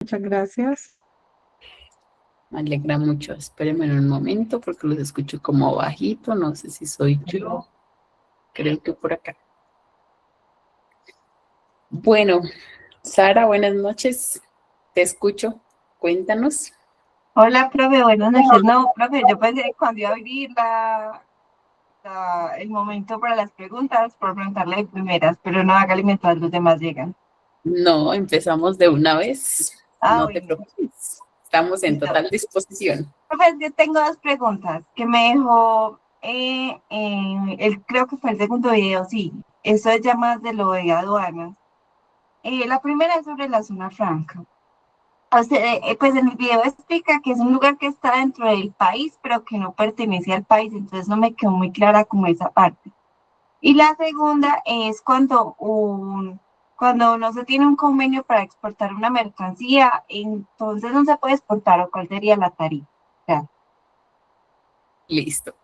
muchas gracias. Me alegra mucho. Espérenme un momento porque los escucho como bajito. No sé si soy yo. Creo que por acá. Bueno, Sara, buenas noches. Te escucho. Cuéntanos. Hola, profe, buenas noches. No, profe, yo pensé que cuando iba a abrir el momento para las preguntas, por preguntarle de primeras, pero no hágale mientras los demás llegan. No, empezamos de una vez. Ah, No te bueno, preocupes. Estamos en listo. total disposición. Profe, yo tengo dos preguntas que me dejó, creo que fue el segundo video, sí. Eso es ya más de lo de aduanas. La primera es sobre la zona franca. O sea, pues en el video explica que es un lugar que está dentro del país, pero que no pertenece al país, entonces no me quedó muy clara como esa parte. Y la segunda es cuando no se tiene un convenio para exportar una mercancía, entonces no se puede exportar o cuál sería la tarifa. Ya. Listo.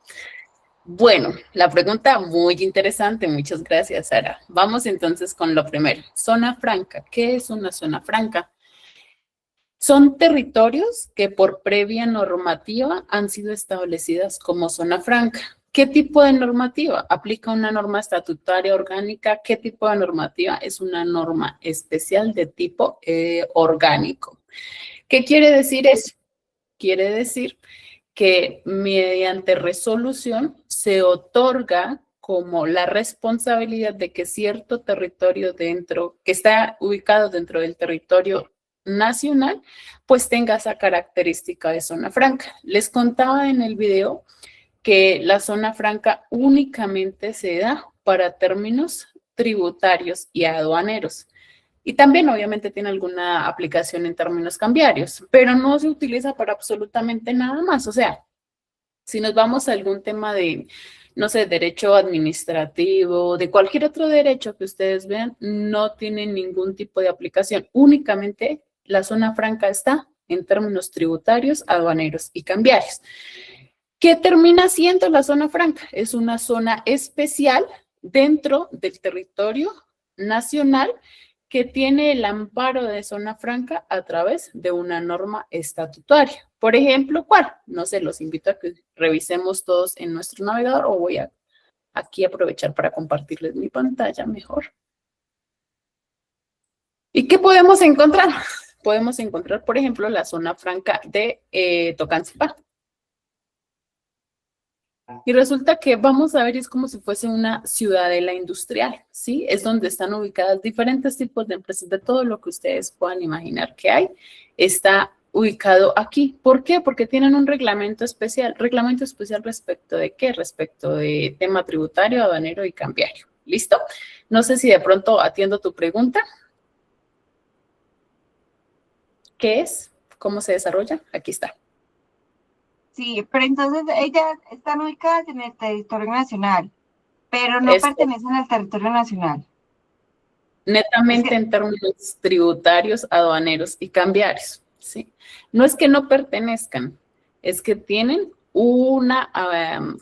Bueno, la pregunta muy interesante. Muchas gracias, Sara. Vamos entonces con lo primero. Zona franca. ¿Qué es una zona franca? Son territorios que por previa normativa han sido establecidas como zona franca. ¿Qué tipo de normativa? ¿Aplica una norma estatutaria orgánica? ¿Qué tipo de normativa? Es una norma especial de tipo orgánico. ¿Qué quiere decir eso? Quiere decir que mediante resolución se otorga como la responsabilidad de que cierto territorio que está ubicado dentro del territorio nacional, pues tenga esa característica de zona franca. Les contaba en el video que la zona franca únicamente se da para términos tributarios y aduaneros. Y también obviamente tiene alguna aplicación en términos cambiarios, pero no se utiliza para absolutamente nada más. O sea, si nos vamos a algún tema de, no sé, derecho administrativo, de cualquier otro derecho que ustedes vean, no tiene ningún tipo de aplicación. Únicamente la zona franca está en términos tributarios, aduaneros y cambiarios. ¿Qué termina siendo la zona franca? Es una zona especial dentro del territorio nacional que tiene el amparo de zona franca a través de una norma estatutaria. Por ejemplo, ¿cuál? No sé, los invito a que revisemos todos en nuestro navegador o voy a aquí aprovechar para compartirles mi pantalla mejor. ¿Y qué podemos encontrar? Podemos encontrar, por ejemplo, la zona franca de Tocancipá. Y resulta que vamos a ver, es como si fuese una ciudadela industrial, ¿sí? Es donde están ubicadas diferentes tipos de empresas, de todo lo que ustedes puedan imaginar que hay, está ubicado aquí. ¿Por qué? Porque tienen un reglamento especial. ¿Reglamento especial respecto de qué? Respecto de tema tributario, aduanero y cambiario. ¿Listo? No sé si de pronto atiendo tu pregunta. ¿Qué es? ¿Cómo se desarrolla? Aquí está. Sí, pero entonces ellas están ubicadas en el territorio nacional, pero no Es pertenecen al territorio nacional. Es netamente que, en términos tributarios, aduaneros y cambiarios, ¿sí? No es que no pertenezcan, es que tienen una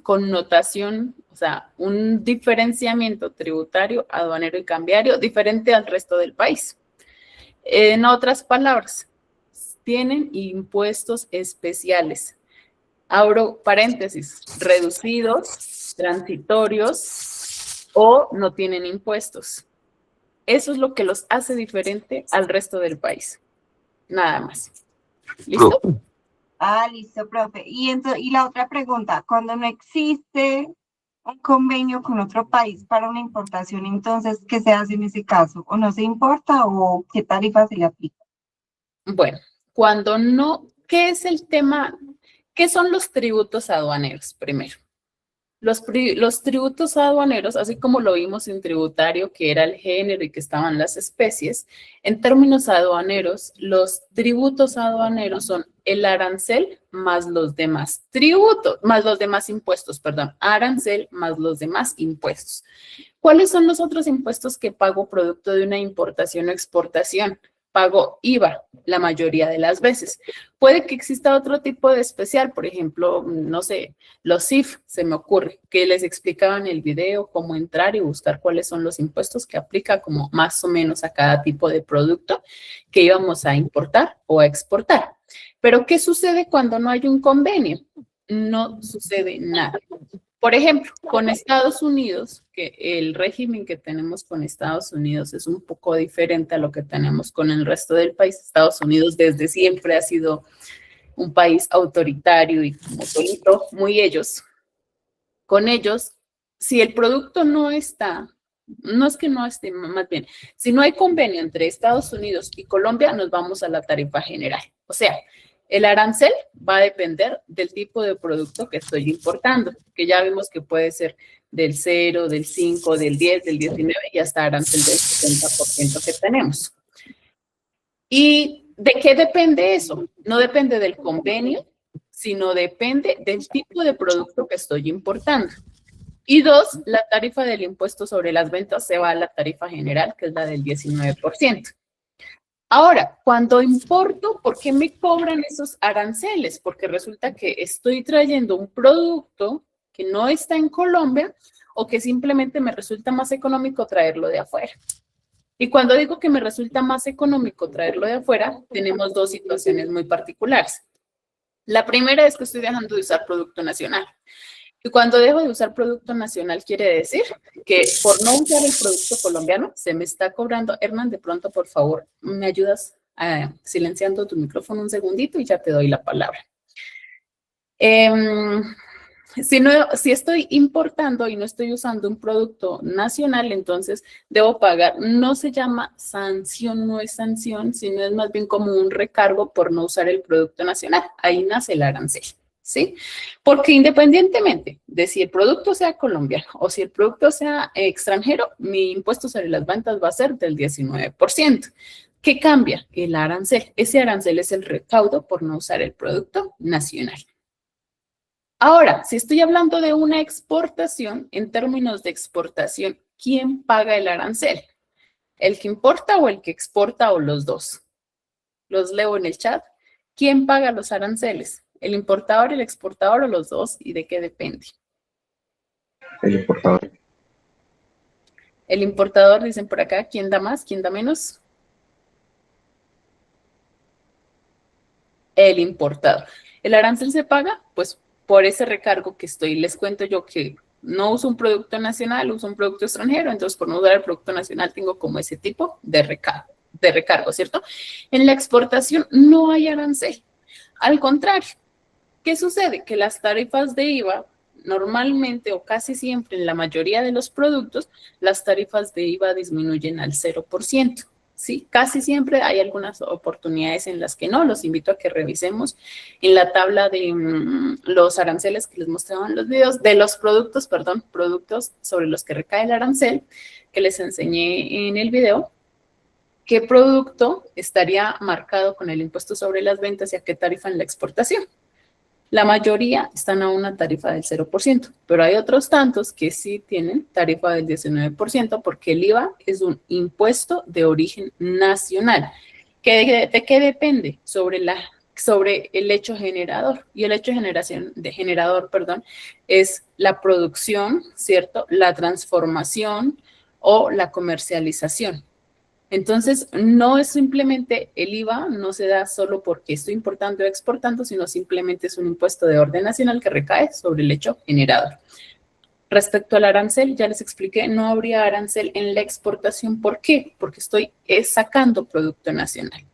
connotación, o sea, un diferenciamiento tributario, aduanero y cambiario diferente al resto del país. En otras palabras, tienen impuestos especiales. Abro paréntesis, reducidos, transitorios o no tienen impuestos. Eso es lo que los hace diferente al resto del país. Nada más. ¿Listo? listo, profe. Y la otra pregunta, cuando no existe un convenio con otro país para una importación, entonces, ¿qué se hace en ese caso? ¿O no se importa o qué tarifa se le aplica? Bueno, cuando no, ¿qué es el tema? ¿Qué son los tributos aduaneros? Primero, los tributos aduaneros, así como lo vimos en tributario, que era el género y que estaban las especies, en términos aduaneros, los tributos aduaneros son el arancel más los demás tributos, más los demás impuestos, perdón, arancel más los demás impuestos. ¿Cuáles son los otros impuestos que pago producto de una importación o exportación? pago IVA la mayoría de las veces. Puede que exista otro tipo de especial, por ejemplo, no sé, los CIF, se me ocurre, que les explicaba en el video cómo entrar y buscar cuáles son los impuestos que aplica como más o menos a cada tipo de producto que íbamos a importar o a exportar. Pero, ¿qué sucede cuando no hay un convenio? No sucede nada. Por ejemplo, con Estados Unidos, que el régimen que tenemos con Estados Unidos es un poco diferente a lo que tenemos con el resto del país. Estados Unidos desde siempre ha sido un país autoritario y como solito, muy ellos. Con ellos, si el producto no está, no es que no esté, más bien, si no hay convenio entre Estados Unidos y Colombia, nos vamos a la tarifa general. O sea, el arancel va a depender del tipo de producto que estoy importando, que ya vimos que puede ser del 0, del 5, del 10, del 19 y hasta arancel del 70% que tenemos. ¿Y de qué depende eso? No depende del convenio, sino depende del tipo de producto que estoy importando. Y dos, la tarifa del impuesto sobre las ventas se va a la tarifa general, que es la del 19%. Ahora, cuando importo, ¿por qué me cobran esos aranceles? Porque resulta que estoy trayendo un producto que no está en Colombia o que simplemente me resulta más económico traerlo de afuera. Y cuando digo que me resulta más económico traerlo de afuera, tenemos dos situaciones muy particulares. La primera es que estoy dejando de usar producto nacional. Y cuando dejo de usar producto nacional quiere decir que por no usar el producto colombiano se me está cobrando. Hernán, de pronto, por favor, me ayudas silenciando tu micrófono un segundito y ya te doy la palabra. Si estoy importando y no estoy usando un producto nacional, entonces debo pagar. No se llama sanción, no es sanción, sino es más bien como un recargo por no usar el producto nacional. Ahí nace el arancel. ¿Sí? Porque independientemente de si el producto sea colombiano o si el producto sea extranjero, mi impuesto sobre las ventas va a ser del 19%. ¿Qué cambia? El arancel. Ese arancel es el recaudo por no usar el producto nacional. Ahora, si estoy hablando de una exportación, en términos de exportación, ¿quién paga el arancel? ¿El que importa o el que exporta o los dos? Los leo en el chat. ¿Quién paga los aranceles? ¿El importador, el exportador o los dos? ¿Y de qué depende? El importador. El importador, dicen por acá, ¿quién da más? ¿Quién da menos? El importador. ¿El arancel se paga? Pues por ese recargo que estoy. Les cuento yo que no uso un producto nacional, uso un producto extranjero, entonces por no usar el producto nacional tengo como ese tipo de recargo, ¿cierto? En la exportación no hay arancel. Al contrario, ¿qué sucede? Que las tarifas de IVA, normalmente o casi siempre en la mayoría de los productos, las tarifas de IVA disminuyen al 0%. ¿Sí? Casi siempre hay algunas oportunidades en las que no. Los invito a que revisemos en la tabla de los aranceles que les mostraba en los videos, de los productos, perdón, productos sobre los que recae el arancel, que les enseñé en el video. ¿Qué producto estaría marcado con el impuesto sobre las ventas y a qué tarifa en la exportación? La mayoría están a una tarifa del 0%, pero hay otros tantos que sí tienen tarifa del 19% porque el IVA es un impuesto de origen nacional. ¿De qué depende? Sobre el hecho generador. Y el hecho generador, es la producción, ¿cierto? La transformación o la comercialización. Entonces, no es simplemente el IVA, no se da solo porque estoy importando o exportando, sino simplemente es un impuesto de orden nacional que recae sobre el hecho generador. Respecto al arancel, ya les expliqué, no habría arancel en la exportación. ¿Por qué? Porque estoy sacando producto nacional.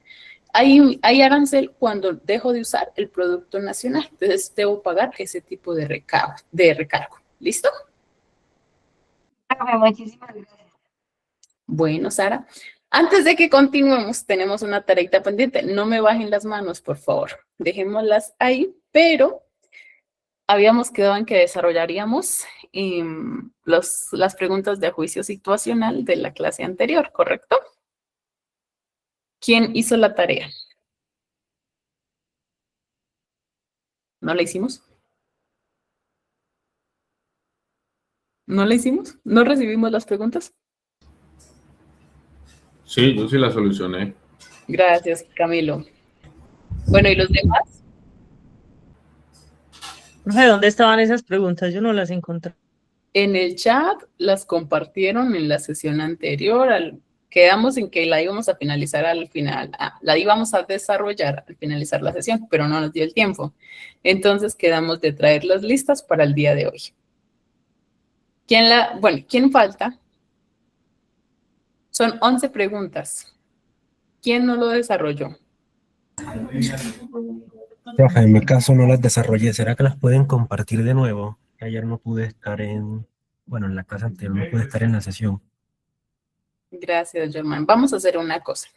Hay arancel cuando dejo de usar el producto nacional, entonces debo pagar ese tipo de recargo. ¿Listo? Muchísimas gracias. Bueno, Sara. Antes de que continuemos, tenemos una tareita pendiente. No me bajen las manos, por favor. Dejémoslas ahí, pero habíamos quedado en que desarrollaríamos las preguntas de juicio situacional de la clase anterior, ¿correcto? ¿Quién hizo la tarea? ¿No la hicimos? ¿No la hicimos? ¿No recibimos las preguntas? Sí, yo sí la solucioné. Gracias, Camilo. Bueno, ¿y los demás? Profe, ¿dónde estaban esas preguntas? Yo no las encontré. En el chat las compartieron en la sesión anterior. Quedamos en que la íbamos a finalizar al final, la íbamos a desarrollar al finalizar la sesión, pero no nos dio el tiempo. Entonces quedamos de traer las listas para el día de hoy. ¿Quién falta? Son 11 preguntas. ¿Quién no lo desarrolló? Profe, en mi caso no las desarrollé. ¿Será que las pueden compartir de nuevo? Ayer no pude estar en la clase anterior no pude estar en la sesión. Gracias, Germán. Vamos a hacer una cosa.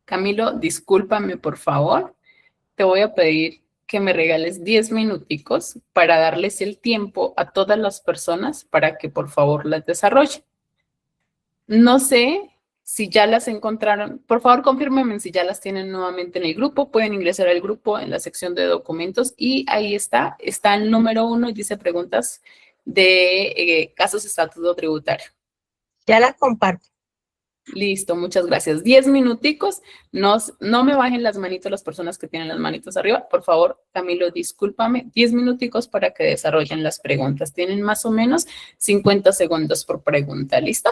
Camilo, discúlpame, por favor. Te voy a pedir que me regales 10 minuticos para darles el tiempo a todas las personas para que por favor las desarrollen. No sé si ya las encontraron. Por favor, confírmenme si ya las tienen nuevamente en el grupo. Pueden ingresar al grupo en la sección de documentos y ahí está el número 1 y dice preguntas de casos de estatuto tributario. Ya la comparto. Listo, muchas gracias. 10 minuticos. No me bajen las manitos las personas que tienen las manitos arriba. Por favor, Camilo, discúlpame. 10 minuticos para que desarrollen las preguntas. Tienen más o menos 50 segundos por pregunta. ¿Listo?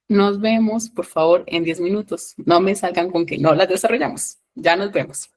Nos vemos, por favor, en 10 minutos. No me salgan con que no las desarrollamos. Ya nos vemos.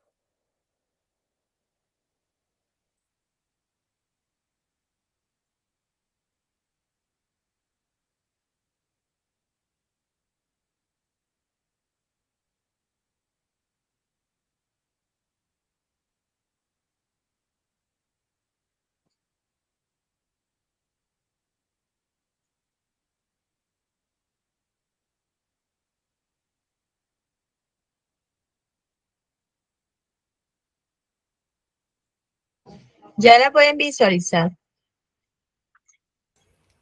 Ya la pueden visualizar.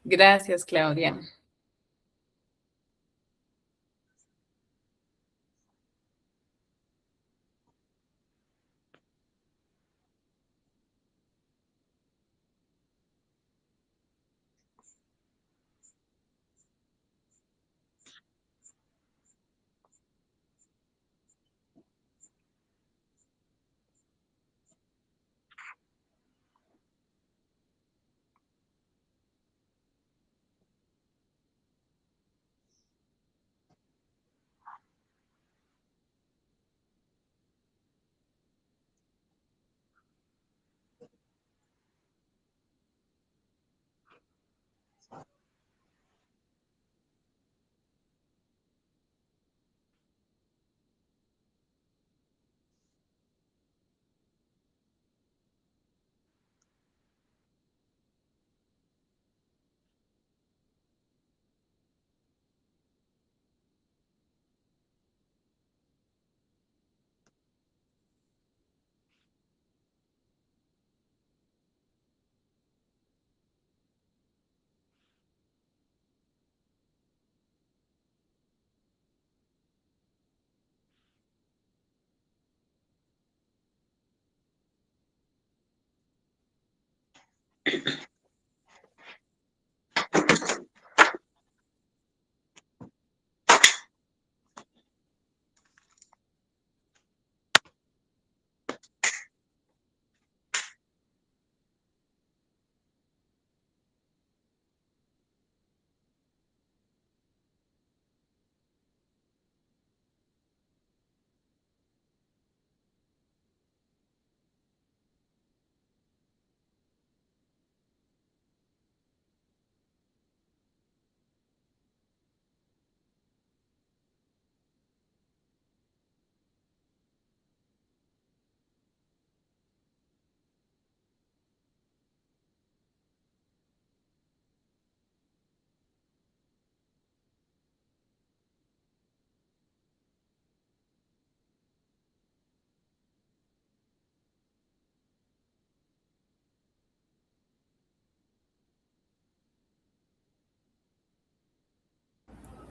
Gracias, Claudia.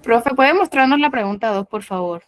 Profe, ¿puede mostrarnos la pregunta 2, por favor?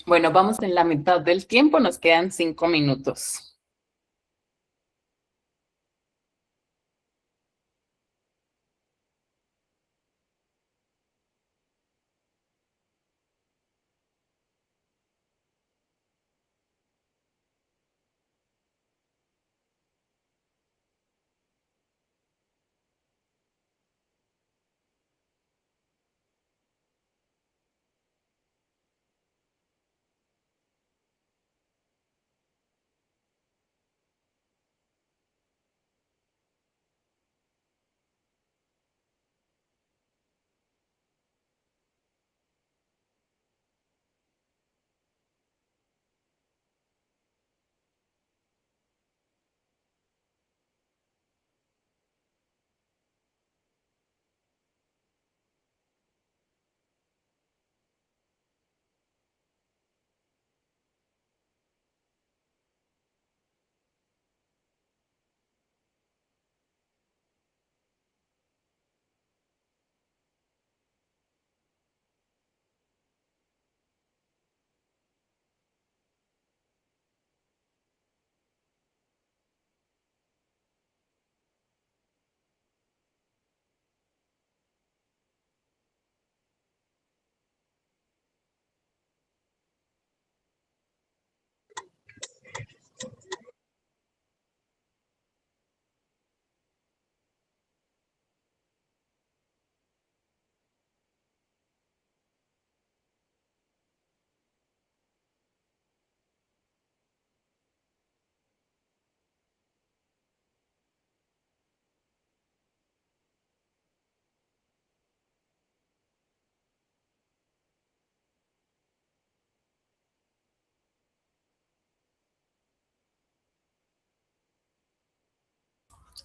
Bueno, vamos en la mitad del tiempo, nos quedan 5 minutos.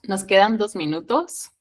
Nos quedan 2 minutos.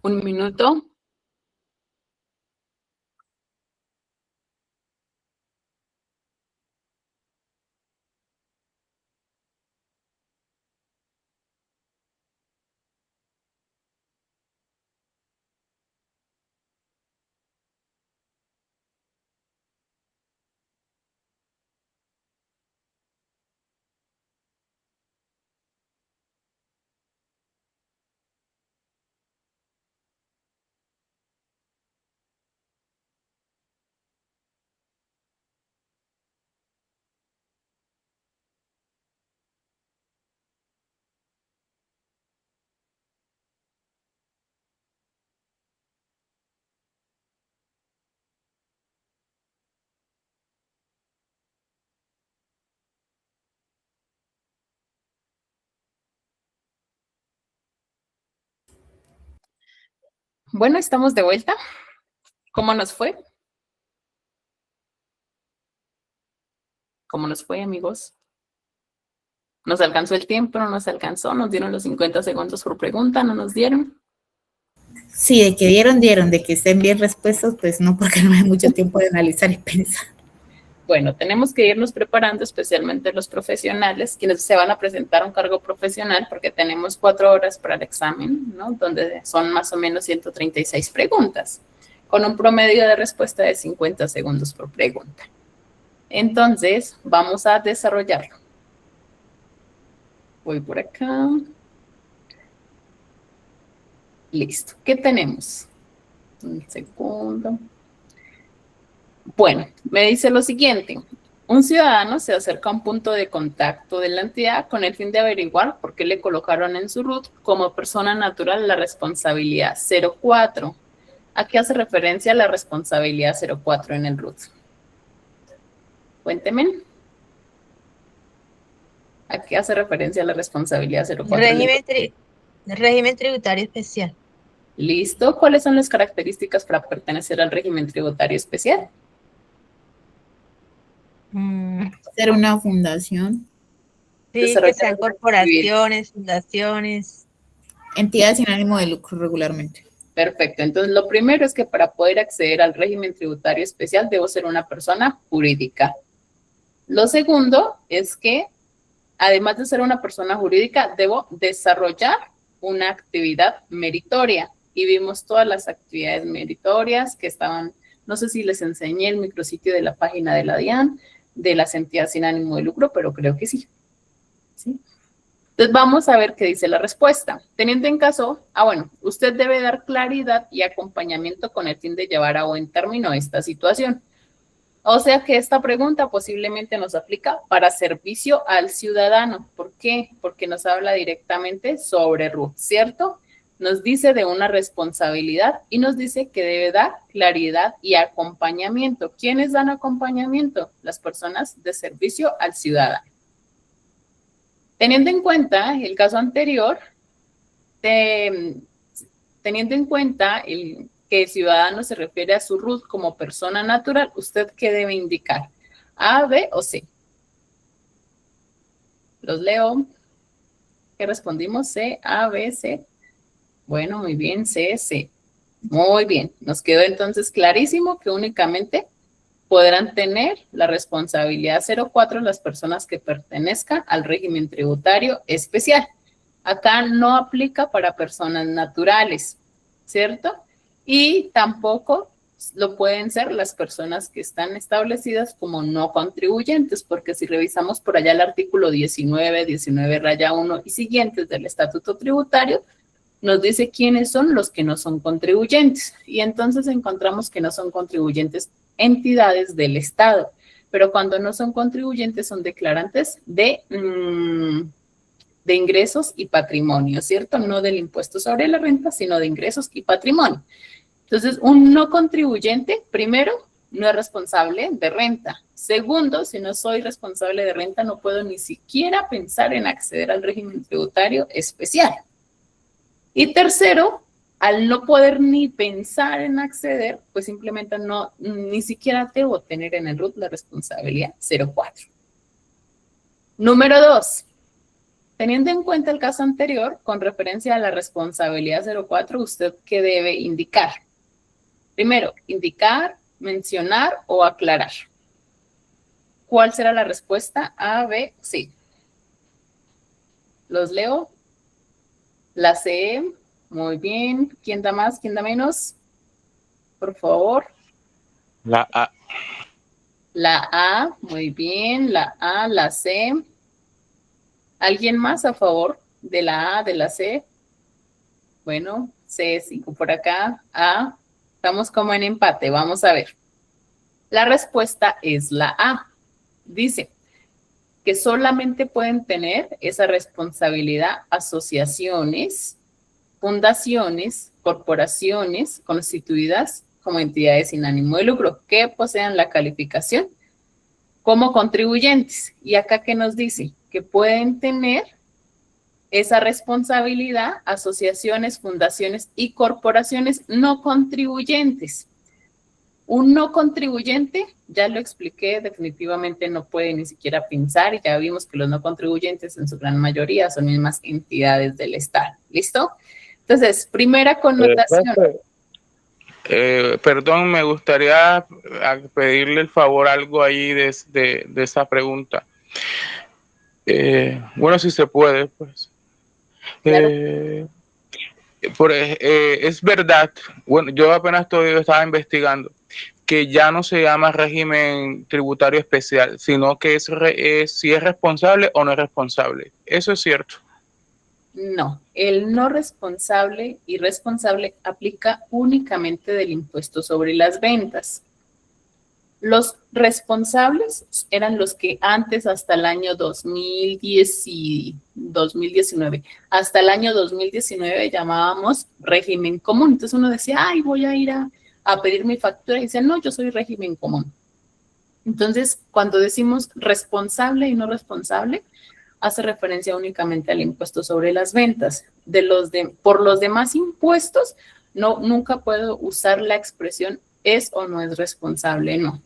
Un minuto. Bueno, estamos de vuelta. ¿Cómo nos fue? ¿Cómo nos fue, amigos? ¿Nos alcanzó el tiempo? ¿No nos alcanzó? ¿Nos dieron los 50 segundos por pregunta? ¿No nos dieron? Sí, de que dieron, de que estén bien respuestas, pues no, porque no hay mucho tiempo de analizar y pensar. Bueno, tenemos que irnos preparando, especialmente los profesionales, quienes se van a presentar a un cargo profesional, porque tenemos 4 horas para el examen, ¿no? Donde son más o menos 136 preguntas, con un promedio de respuesta de 50 segundos por pregunta. Entonces, vamos a desarrollarlo. Voy por acá. Listo. ¿Qué tenemos? Un segundo. Bueno, me dice lo siguiente. Un ciudadano se acerca a un punto de contacto de la entidad con el fin de averiguar por qué le colocaron en su RUT como persona natural la responsabilidad 04. ¿A qué hace referencia la responsabilidad 04 en el RUT? Cuénteme. ¿A qué hace referencia la responsabilidad 04? Régimen tributario especial. Listo. ¿Cuáles son las características para pertenecer al régimen tributario especial? Ser una fundación, Sí, que sean corporaciones, fundaciones. entidades sin ánimo de lucro regularmente. Perfecto. Entonces, lo primero es que para poder acceder al régimen tributario especial debo ser una persona jurídica. Lo segundo es que, además de ser una persona jurídica, debo desarrollar una actividad meritoria. Y vimos todas las actividades meritorias que estaban, no sé si les enseñé el micrositio de la página de la DIAN, de las entidades sin ánimo de lucro, pero creo que sí. ¿Sí? Entonces vamos a ver qué dice la respuesta. Teniendo en caso, bueno, usted debe dar claridad y acompañamiento con el fin de llevar a buen término esta situación. O sea que esta pregunta posiblemente nos aplica para servicio al ciudadano. ¿Por qué? Porque nos habla directamente sobre RUT, ¿cierto? Nos dice de una responsabilidad y nos dice que debe dar claridad y acompañamiento. ¿Quiénes dan acompañamiento? Las personas de servicio al ciudadano. Teniendo en cuenta el caso anterior, teniendo en cuenta que el ciudadano se refiere a su RUT como persona natural, ¿usted qué debe indicar? ¿A, B o C? Los leo. ¿Qué respondimos? C, A, B, C. Bueno, muy bien, C, C. Muy bien. Nos quedó entonces clarísimo que únicamente podrán tener la responsabilidad 04 las personas que pertenezcan al régimen tributario especial. Acá no aplica para personas naturales, ¿cierto? Y tampoco lo pueden ser las personas que están establecidas como no contribuyentes, porque si revisamos por allá el artículo 19-1 y siguientes del Estatuto Tributario, nos dice quiénes son los que no son contribuyentes. Y entonces encontramos que no son contribuyentes entidades del Estado, pero cuando no son contribuyentes son declarantes de ingresos y patrimonio, ¿cierto? No del impuesto sobre la renta, sino de ingresos y patrimonio. Entonces, un no contribuyente, primero, no es responsable de renta. Segundo, si no soy responsable de renta, no puedo ni siquiera pensar en acceder al régimen tributario especial. Y tercero, al no poder ni pensar en acceder, pues simplemente ni siquiera debo tener en el RUT la responsabilidad 04. Número 2. Teniendo en cuenta el caso anterior, con referencia a la responsabilidad 04, ¿usted qué debe indicar? Primero, indicar, mencionar o aclarar. ¿Cuál será la respuesta? A, B, C. Los leo. La C, muy bien. ¿Quién da más? ¿Quién da menos? Por favor. La A. La A, muy bien. La A, la C. ¿Alguien más a favor de la A, de la C? Bueno, C, 5 por acá. A, estamos como en empate. Vamos a ver. La respuesta es la A. Dice que solamente pueden tener esa responsabilidad asociaciones, fundaciones, corporaciones constituidas como entidades sin ánimo de lucro que posean la calificación como contribuyentes. Y acá, ¿qué nos dice? Que pueden tener esa responsabilidad asociaciones, fundaciones y corporaciones no contribuyentes. Un no contribuyente, ya lo expliqué, definitivamente no puede ni siquiera pensar y ya vimos que los no contribuyentes en su gran mayoría son mismas entidades del Estado. ¿Listo? Entonces, primera connotación. Perdón, me gustaría pedirle el favor algo ahí de esa pregunta. Bueno, si se puede, pues. Claro. Es verdad, bueno, yo apenas estaba investigando que ya no se llama régimen tributario especial, sino que si es responsable o no es responsable. Eso es cierto. No, el no responsable y responsable aplica únicamente del impuesto sobre las ventas. Los responsables eran los que antes, hasta el año 2019, hasta el año 2019 llamábamos régimen común. Entonces uno decía, ay, voy a ir a pedir mi factura y dice, no, yo soy régimen común. Entonces, cuando decimos responsable y no responsable, hace referencia únicamente al impuesto sobre las ventas. Por los demás impuestos, nunca puedo usar la expresión es o no es responsable, no.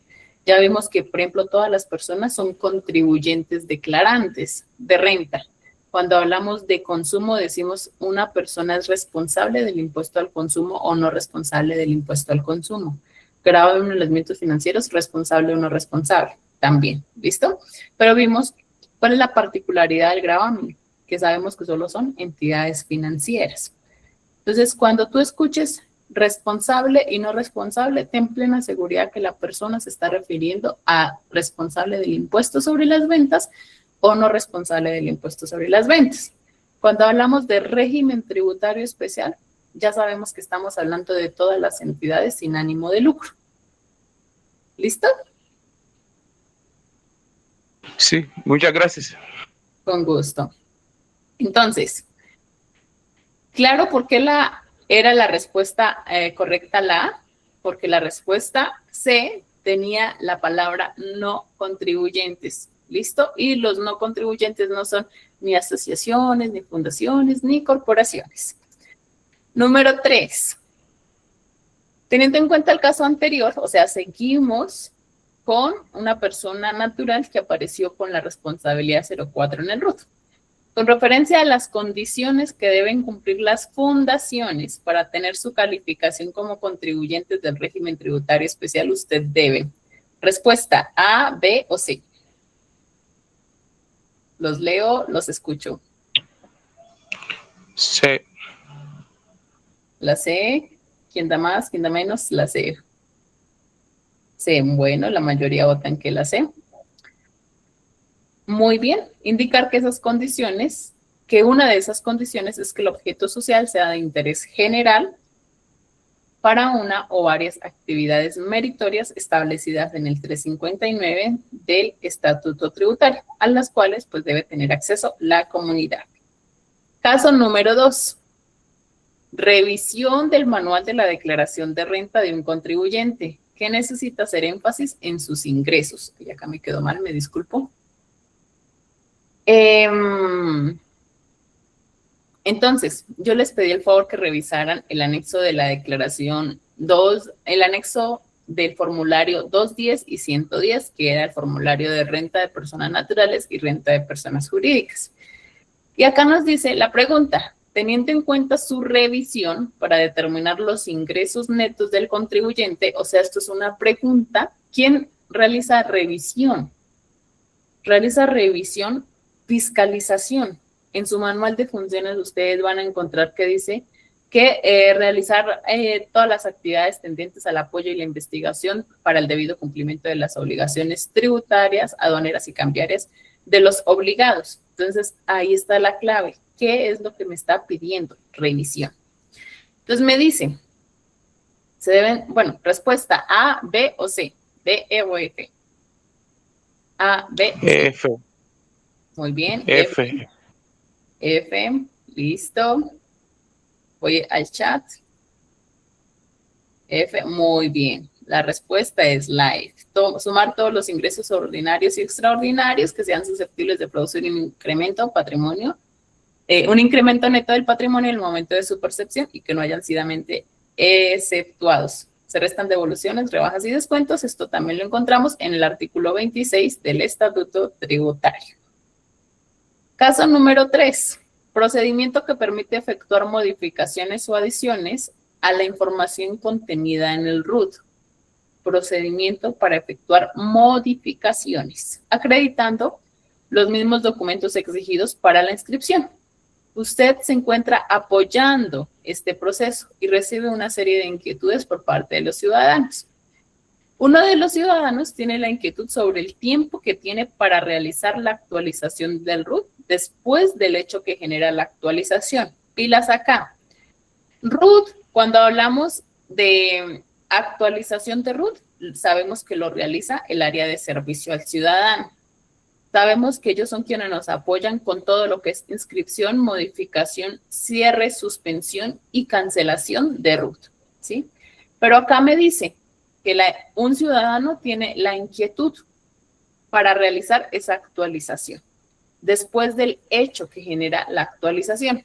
Ya vimos que, por ejemplo, todas las personas son contribuyentes declarantes de renta. Cuando hablamos de consumo, decimos una persona es responsable del impuesto al consumo o no responsable del impuesto al consumo. Gravamen en los elementos financieros, responsable o no responsable, también, ¿listo? Pero vimos cuál es la particularidad del gravamen, que sabemos que solo son entidades financieras. Entonces, cuando tú escuches responsable y no responsable, ten plena seguridad que la persona se está refiriendo a responsable del impuesto sobre las ventas o no responsable del impuesto sobre las ventas. Cuando hablamos de régimen tributario especial, ya sabemos que estamos hablando de todas las entidades sin ánimo de lucro. ¿Listo? Sí, muchas gracias. Con gusto. Entonces, claro, ¿por qué era la respuesta correcta la A? Porque la respuesta C tenía la palabra no contribuyentes. ¿Listo? Y los no contribuyentes no son ni asociaciones, ni fundaciones, ni corporaciones. Número 3. Teniendo en cuenta el caso anterior, o sea, seguimos con una persona natural que apareció con la responsabilidad 04 en el RUT. Con referencia a las condiciones que deben cumplir las fundaciones para tener su calificación como contribuyentes del régimen tributario especial, usted debe. Respuesta A, B o C. Los leo, los escucho. C. La C. ¿Quién da más? ¿Quién da menos? La C. C. Bueno, la mayoría votan que la C. Muy bien. Indicar que esas condiciones, que una de esas condiciones es que el objeto social sea de interés general para una o varias actividades meritorias establecidas en el 359 del Estatuto Tributario, a las cuales pues debe tener acceso la comunidad. Caso número 2. Revisión del manual de la declaración de renta de un contribuyente que necesita hacer énfasis en sus ingresos. Y acá me quedó mal, me disculpo. Entonces, yo les pedí el favor que revisaran el anexo de la declaración 2, el anexo del formulario 210 y 110, que era el formulario de renta de personas naturales y renta de personas jurídicas. Y acá nos dice la pregunta, teniendo en cuenta su revisión para determinar los ingresos netos del contribuyente, o sea, esto es una pregunta, ¿quién realiza revisión? Realiza revisión, fiscalización. En su manual de funciones ustedes van a encontrar que dice que realizar todas las actividades tendientes al apoyo y la investigación para el debido cumplimiento de las obligaciones tributarias, aduaneras y cambiarias de los obligados. Entonces, ahí está la clave. ¿Qué es lo que me está pidiendo? Revisión. Entonces, me dice, se deben, bueno, respuesta A, B o C, D, E o F. A, B, C. F. Muy bien. F. F, listo. Voy al chat. F, muy bien. La respuesta es la F. Sumar todos los ingresos ordinarios y extraordinarios que sean susceptibles de producir un incremento o patrimonio un incremento neto del patrimonio en el momento de su percepción y que no hayan sido exceptuados. Se restan devoluciones, rebajas y descuentos. Esto también lo encontramos en el artículo 26 del Estatuto Tributario. Caso número 3. Procedimiento que permite efectuar modificaciones o adiciones a la información contenida en el RUT. Procedimiento para efectuar modificaciones, acreditando los mismos documentos exigidos para la inscripción. Usted se encuentra apoyando este proceso y recibe una serie de inquietudes por parte de los ciudadanos. Uno de los ciudadanos tiene la inquietud sobre el tiempo que tiene para realizar la actualización del RUT después del hecho que genera la actualización. Pilas acá. RUT, cuando hablamos de actualización de RUT, sabemos que lo realiza el área de servicio al ciudadano. Sabemos que ellos son quienes nos apoyan con todo lo que es inscripción, modificación, cierre, suspensión y cancelación de RUT, ¿sí? Pero acá me dice que un ciudadano tiene la inquietud para realizar esa actualización después del hecho que genera la actualización.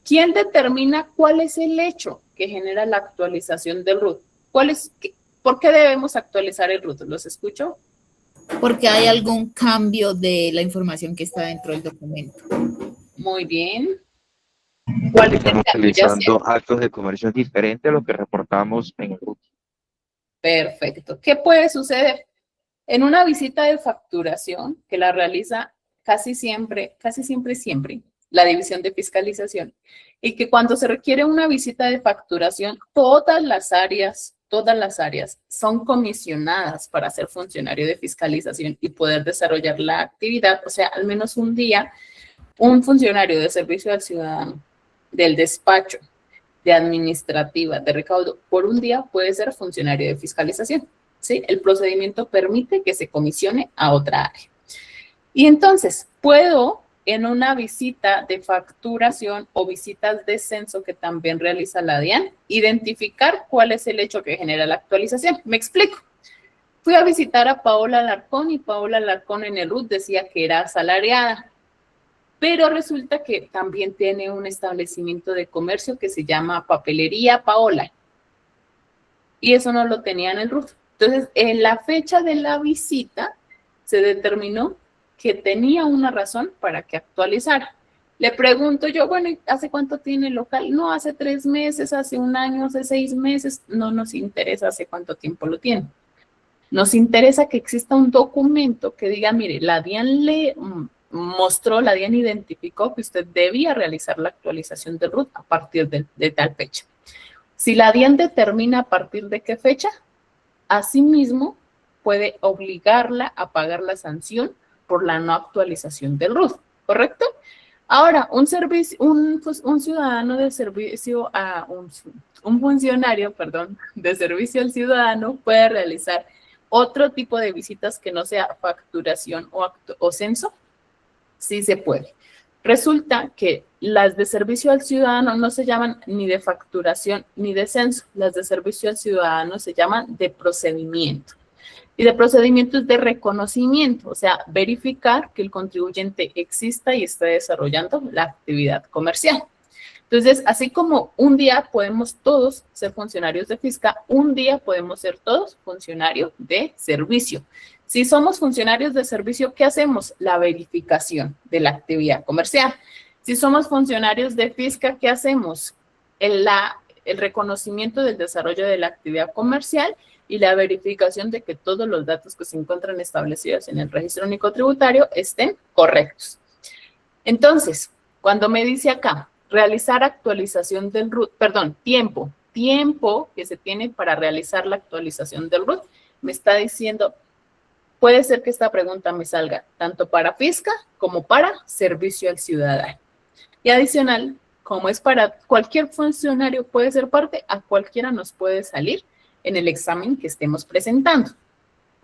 ¿Quién determina cuál es el hecho que genera la actualización del RUT? ¿Por qué debemos actualizar el RUT? ¿Los escucho? Porque hay algún cambio de la información que está dentro del documento. Muy bien. ¿Cuál es el Estamos cambio? Ya sé. utilizando actos de comercio diferentes a los que reportamos en el RUT. Perfecto. ¿Qué puede suceder? En una visita de facturación que la realiza casi siempre, la División de Fiscalización, y que cuando se requiere una visita de facturación, todas las áreas son comisionadas para ser funcionario de fiscalización y poder desarrollar la actividad. O sea, al menos un día, un funcionario de servicio al ciudadano, del despacho, de administrativa, de recaudo, por un día puede ser funcionario de fiscalización, ¿sí? El procedimiento permite que se comisione a otra área. Y entonces, puedo, en una visita de facturación o visitas de censo que también realiza la DIAN, identificar cuál es el hecho que genera la actualización. Me explico. Fui a visitar a Paola Alarcón y Paola Alarcón en el RUT decía que era asalariada, pero resulta que también tiene un establecimiento de comercio que se llama Papelería Paola. Y eso no lo tenía en el RUT. Entonces, en la fecha de la visita se determinó que tenía una razón para que actualizara. Le pregunto yo, bueno, ¿hace cuánto tiene el local? No, hace 3 meses, hace 1 año, hace 6 meses. No nos interesa hace cuánto tiempo lo tiene. Nos interesa que exista un documento que diga, mire, la DIAN le mostró, la DIAN identificó que usted debía realizar la actualización del RUT a partir de tal fecha. Si la DIAN determina a partir de qué fecha, asimismo puede obligarla a pagar la sanción por la no actualización del RUT, ¿correcto? Ahora, un ciudadano de servicio a un funcionario, de servicio al ciudadano puede realizar otro tipo de visitas que no sea facturación o censo. Sí se puede. Resulta que las de servicio al ciudadano no se llaman ni de facturación ni de censo. Las de servicio al ciudadano se llaman de procedimiento. Y de procedimiento es de reconocimiento, o sea, verificar que el contribuyente exista y esté desarrollando la actividad comercial. Entonces, así como un día podemos todos ser funcionarios de Fisca, un día podemos ser todos funcionarios de servicio. Si somos funcionarios de servicio, ¿qué hacemos? La verificación de la actividad comercial. Si somos funcionarios de Fisca, ¿qué hacemos? El reconocimiento del desarrollo de la actividad comercial y la verificación de que todos los datos que se encuentran establecidos en el Registro Único Tributario estén correctos. Entonces, cuando me dice acá, realizar actualización del RUT, tiempo que se tiene para realizar la actualización del RUT, me está diciendo, puede ser que esta pregunta me salga tanto para Fisca como para servicio al ciudadano. Y adicional, como es para cualquier funcionario puede ser parte, a cualquiera nos puede salir en el examen que estemos presentando.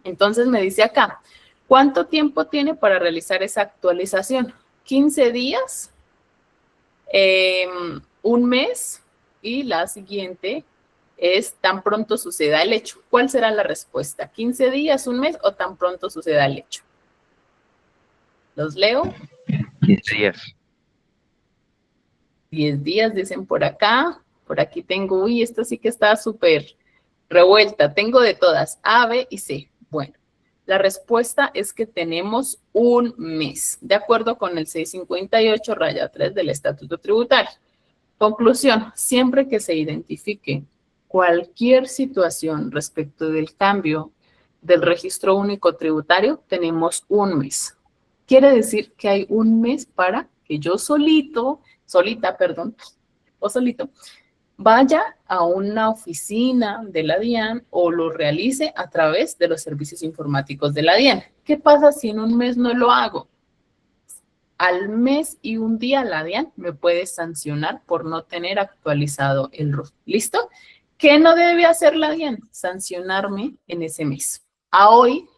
Entonces me dice acá, ¿cuánto tiempo tiene para realizar esa actualización? 15 días, 1 mes, y la siguiente es tan pronto suceda el hecho. ¿Cuál será la respuesta? ¿15 días, 1 mes o tan pronto suceda el hecho? ¿Los leo? 15 días. 10 días, dicen por acá. Por aquí tengo, uy, esta sí que está súper revuelta. Tengo de todas, A, B y C. Bueno, la respuesta es que tenemos un mes, de acuerdo con el 658-3 del Estatuto Tributario. Conclusión, siempre que se identifique cualquier situación respecto del cambio del registro único tributario, tenemos un mes. Quiere decir que hay un mes para que yo solita, vaya a una oficina de la DIAN o lo realice a través de los servicios informáticos de la DIAN. ¿Qué pasa si en un mes no lo hago? Al mes y un día la DIAN me puede sancionar por no tener actualizado el RUT. ¿Listo? ¿Qué no debe hacer la DIAN? Sancionarme en ese mes. A hoy,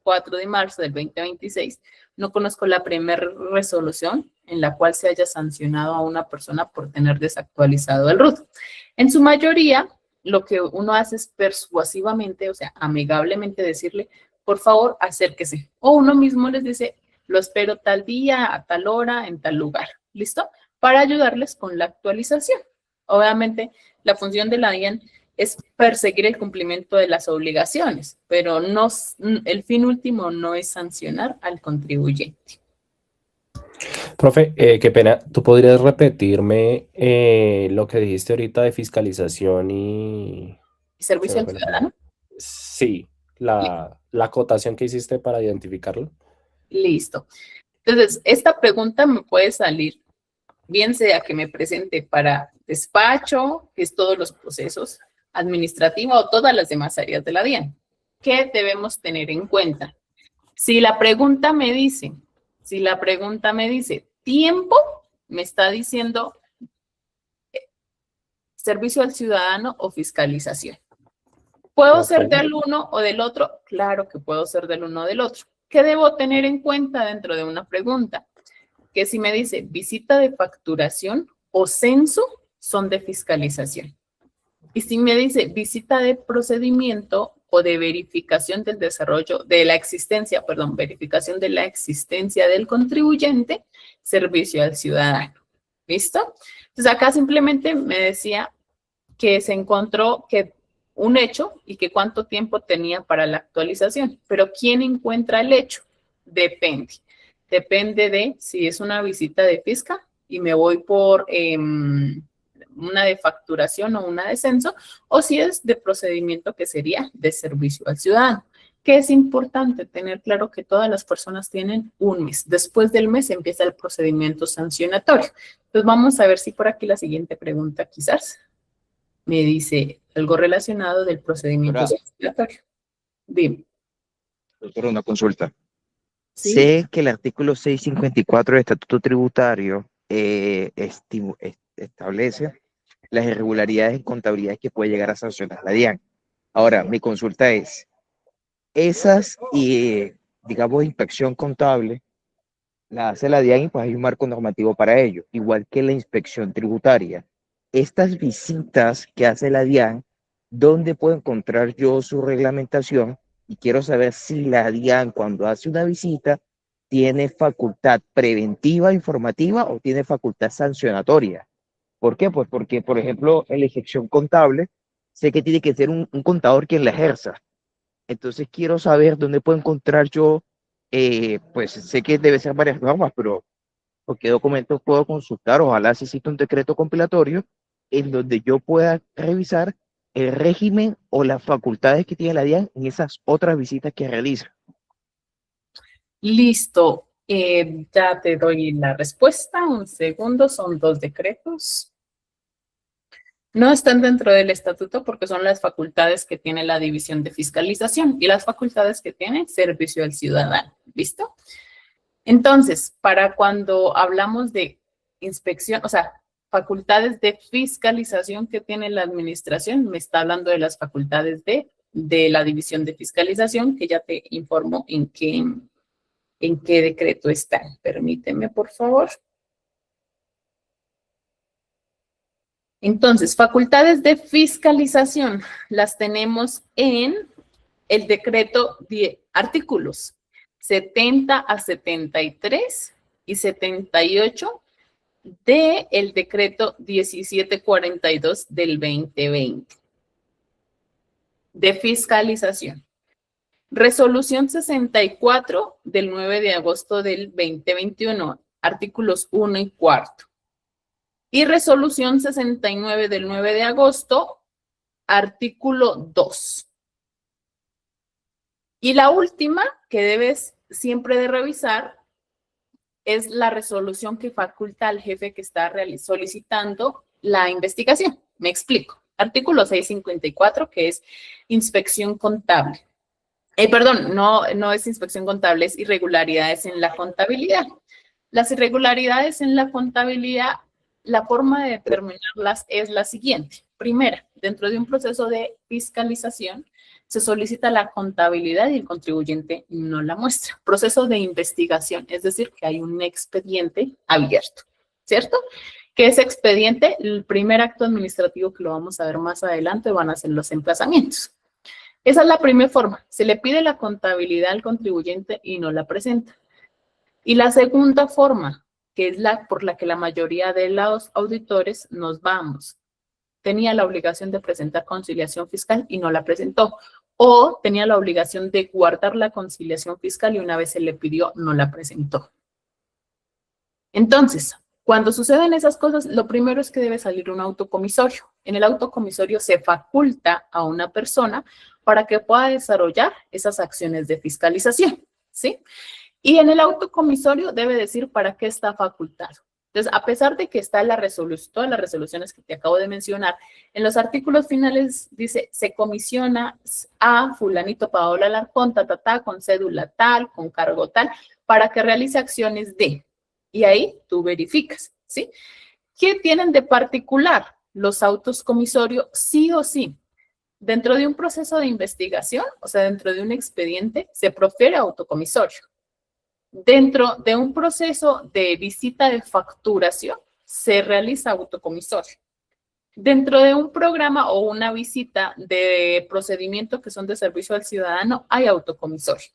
4 de marzo del 2026, no conozco la primera resolución en la cual se haya sancionado a una persona por tener desactualizado el RUT. En su mayoría, lo que uno hace es persuasivamente, o sea, amigablemente decirle, por favor, acérquese. O uno mismo les dice, lo espero tal día, a tal hora, en tal lugar. ¿Listo? Para ayudarles con la actualización. Obviamente, la función de la DIAN es perseguir el cumplimiento de las obligaciones, pero no, el fin último no es sancionar al contribuyente. Profe, qué pena, ¿tú podrías repetirme lo que dijiste ahorita de fiscalización y... ¿Servicio al ciudadano? Sí, la acotación que hiciste para identificarlo. Listo. Entonces, esta pregunta me puede salir, bien sea que me presente para despacho, que es todos los procesos administrativos o todas las demás áreas de la DIAN. ¿Qué debemos tener en cuenta? Si la pregunta me dice tiempo, me está diciendo servicio al ciudadano o fiscalización. ¿Puedo ser del uno o del otro? Claro que puedo ser del uno o del otro. ¿Qué debo tener en cuenta dentro de una pregunta? Que si me dice visita de facturación o censo, son de fiscalización. Y si me dice visita de procedimiento o de verificación del desarrollo, verificación de la existencia del contribuyente, servicio al ciudadano. ¿Listo? Entonces acá simplemente me decía que se encontró que un hecho y que cuánto tiempo tenía para la actualización. Pero ¿quién encuentra el hecho? Depende. Depende de si es una visita de fisca y me voy por una de facturación o una de censo, o si es de procedimiento que sería de servicio al ciudadano. Que es importante tener claro que todas las personas tienen un mes. Después del mes empieza el procedimiento sancionatorio. Entonces vamos a ver si por aquí la siguiente pregunta quizás me dice algo relacionado del procedimiento sancionatorio. Dime. Doctora, una consulta. ¿Sí? Sé que el artículo 654 del Estatuto Tributario establece las irregularidades en contabilidad que puede llegar a sancionar la DIAN. Ahora, mi consulta es, esas, digamos, inspección contable, la hace la DIAN y pues hay un marco normativo para ello, igual que la inspección tributaria. Estas visitas que hace la DIAN, ¿dónde puedo encontrar yo su reglamentación? Y quiero saber si la DIAN cuando hace una visita tiene facultad preventiva, informativa o tiene facultad sancionatoria. ¿Por qué? Pues porque, por ejemplo, en la ejecución contable, sé que tiene que ser un contador quien la ejerza. Entonces quiero saber dónde puedo encontrar yo, pues sé que debe ser varias normas, pero ¿qué documentos puedo consultar? Ojalá si existe un decreto compilatorio en donde yo pueda revisar el régimen o las facultades que tiene la DIAN en esas otras visitas que realiza. Listo. Ya te doy la respuesta. Un segundo. Son 2 decretos. No están dentro del estatuto porque son las facultades que tiene la división de fiscalización y las facultades que tiene servicio al ciudadano. ¿Listo? Entonces, para cuando hablamos de inspección, o sea, facultades de fiscalización que tiene la administración, me está hablando de las facultades de la división de fiscalización, que ya te informo en qué decreto están. Permíteme, por favor. Entonces, facultades de fiscalización las tenemos en el decreto de artículos 70 a 73 y 78 del decreto 1742 del 2020 de fiscalización. Resolución 64 del 9 de agosto del 2021, artículos 1 y 4. Y resolución 69 del 9 de agosto, artículo 2. Y la última que debes siempre de revisar es la resolución que faculta al jefe que está solicitando la investigación. Me explico. Artículo 654, que es inspección contable. Perdón, no es inspección contable, es irregularidades en la contabilidad. Las irregularidades en la contabilidad, la forma de determinarlas es la siguiente. Primera, dentro de un proceso de fiscalización, se solicita la contabilidad y el contribuyente no la muestra. Proceso de investigación, es decir, que hay un expediente abierto, ¿cierto? Que ese expediente, el primer acto administrativo que lo vamos a ver más adelante, van a ser los emplazamientos. Esa es la primera forma. Se le pide la contabilidad al contribuyente y no la presenta. Y la segunda forma, que es la por la que la mayoría de los auditores nos vamos, tenía la obligación de presentar conciliación fiscal y no la presentó. O tenía la obligación de guardar la conciliación fiscal y una vez se le pidió, no la presentó. Entonces, cuando suceden esas cosas, lo primero es que debe salir un autocomisorio. En el autocomisorio se faculta a una persona para que pueda desarrollar esas acciones de fiscalización, ¿sí? Y en el autocomisorio debe decir para qué está facultado. Entonces, a pesar de que está la resolución, todas las resoluciones que te acabo de mencionar, en los artículos finales dice, se comisiona a fulanito Paola Alarcón, con cédula tal, con cargo tal, para que realice acciones de, y ahí tú verificas, ¿sí? ¿Qué tienen de particular? Los autos comisorios, sí o sí. Dentro de un proceso de investigación, o sea, dentro de un expediente, se profiere autocomisorio. Dentro de un proceso de visita de facturación, se realiza autocomisorio. Dentro de un programa o una visita de procedimiento que son de servicio al ciudadano, hay autocomisorio.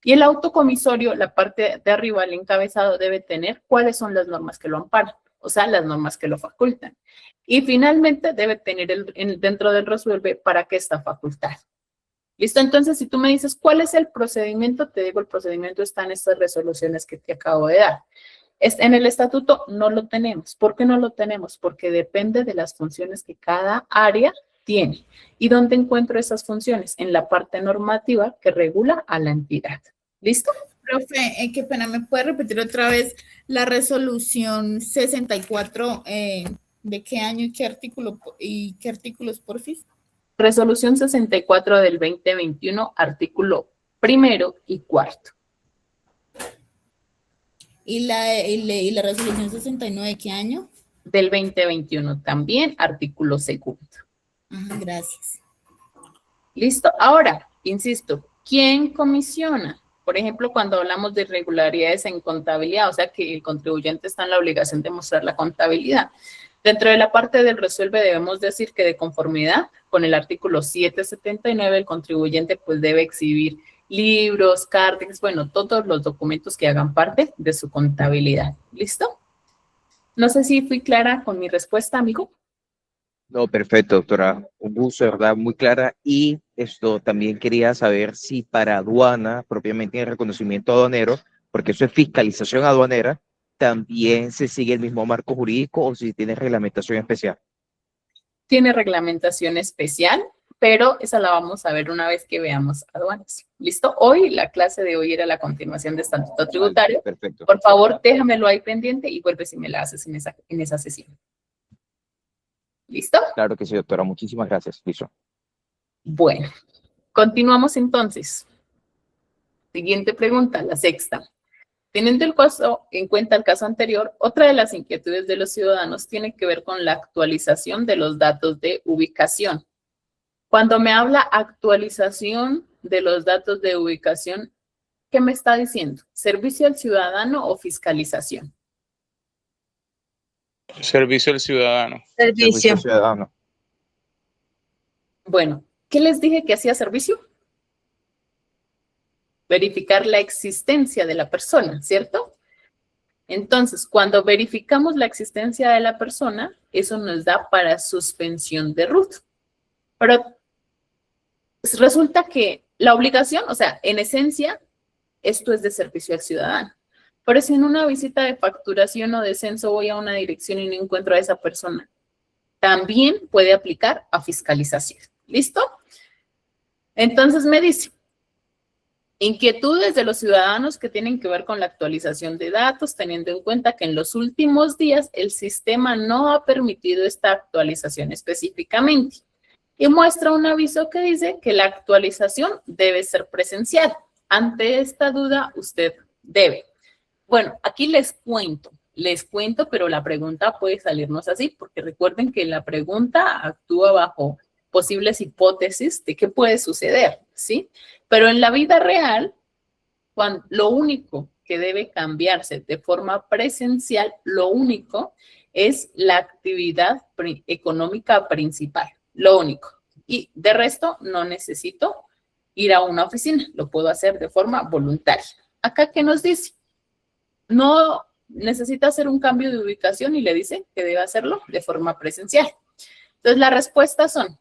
Y el autocomisorio, la parte de arriba, el encabezado, debe tener cuáles son las normas que lo amparan, o sea, las normas que lo facultan. Y finalmente debe tener dentro del resuelve para qué está facultado. ¿Listo? Entonces, si tú me dices, ¿cuál es el procedimiento? Te digo, el procedimiento está en estas resoluciones que te acabo de dar. En el estatuto no lo tenemos. ¿Por qué no lo tenemos? Porque depende de las funciones que cada área tiene. ¿Y dónde encuentro esas funciones? En la parte normativa que regula a la entidad. ¿Listo? Profe, qué pena, ¿me puede repetir otra vez la resolución 64? ¿De qué año y qué artículos, porfis? Resolución 64 del 2021, artículo 1 y 4. ¿Y la resolución 69 de qué año? Del 2021 también, artículo 2. Ajá, gracias. Listo. Ahora, insisto, ¿quién comisiona? Por ejemplo, cuando hablamos de irregularidades en contabilidad, o sea que el contribuyente está en la obligación de mostrar la contabilidad. Dentro de la parte del resuelve debemos decir que de conformidad con el artículo 779, el contribuyente pues debe exhibir libros, cartas, bueno, todos los documentos que hagan parte de su contabilidad. ¿Listo? No sé si fui clara con mi respuesta, amigo. No, perfecto, doctora. Un gusto, ¿verdad? Muy clara. Y esto también quería saber si para aduana, propiamente en reconocimiento aduanero, porque eso es fiscalización aduanera, también se sigue el mismo marco jurídico o si tiene reglamentación especial. Tiene reglamentación especial, pero esa la vamos a ver una vez que veamos aduanas. ¿Listo? Hoy, la clase de hoy era la continuación de estatuto tributario. Perfecto. Por favor, déjamelo ahí pendiente y vuelve si me la haces en esa sesión. ¿Listo? Claro que sí, doctora. Muchísimas gracias. Listo. Bueno, continuamos entonces. Siguiente pregunta, la sexta. Teniendo en cuenta el caso anterior, otra de las inquietudes de los ciudadanos tiene que ver con la actualización de los datos de ubicación. Cuando me habla actualización de los datos de ubicación, ¿qué me está diciendo? ¿Servicio al ciudadano o fiscalización? Servicio al ciudadano. Servicio. al ciudadano. Bueno, ¿qué les dije que hacía servicio? Verificar la existencia de la persona, ¿cierto? Entonces, cuando verificamos la existencia de la persona, eso nos da para suspensión de RUT. Pero resulta que la obligación, o sea, en esencia, esto es de servicio al ciudadano. Pero si en una visita de facturación o de censo voy a una dirección y no encuentro a esa persona, también puede aplicar a fiscalización. ¿Listo? Entonces me dice, inquietudes de los ciudadanos que tienen que ver con la actualización de datos, teniendo en cuenta que en los últimos días el sistema no ha permitido esta actualización específicamente. Y muestra un aviso que dice que la actualización debe ser presencial. Ante esta duda, usted debe. Bueno, aquí les cuento, pero la pregunta puede salirnos así, porque recuerden que la pregunta actúa bajo posibles hipótesis de qué puede suceder, ¿sí? Pero en la vida real, lo único que debe cambiarse de forma presencial, lo único es la actividad económica principal, lo único. Y de resto, no necesito ir a una oficina, lo puedo hacer de forma voluntaria. Acá, ¿qué nos dice? No necesita hacer un cambio de ubicación y le dice que debe hacerlo de forma presencial. Entonces, las respuestas son: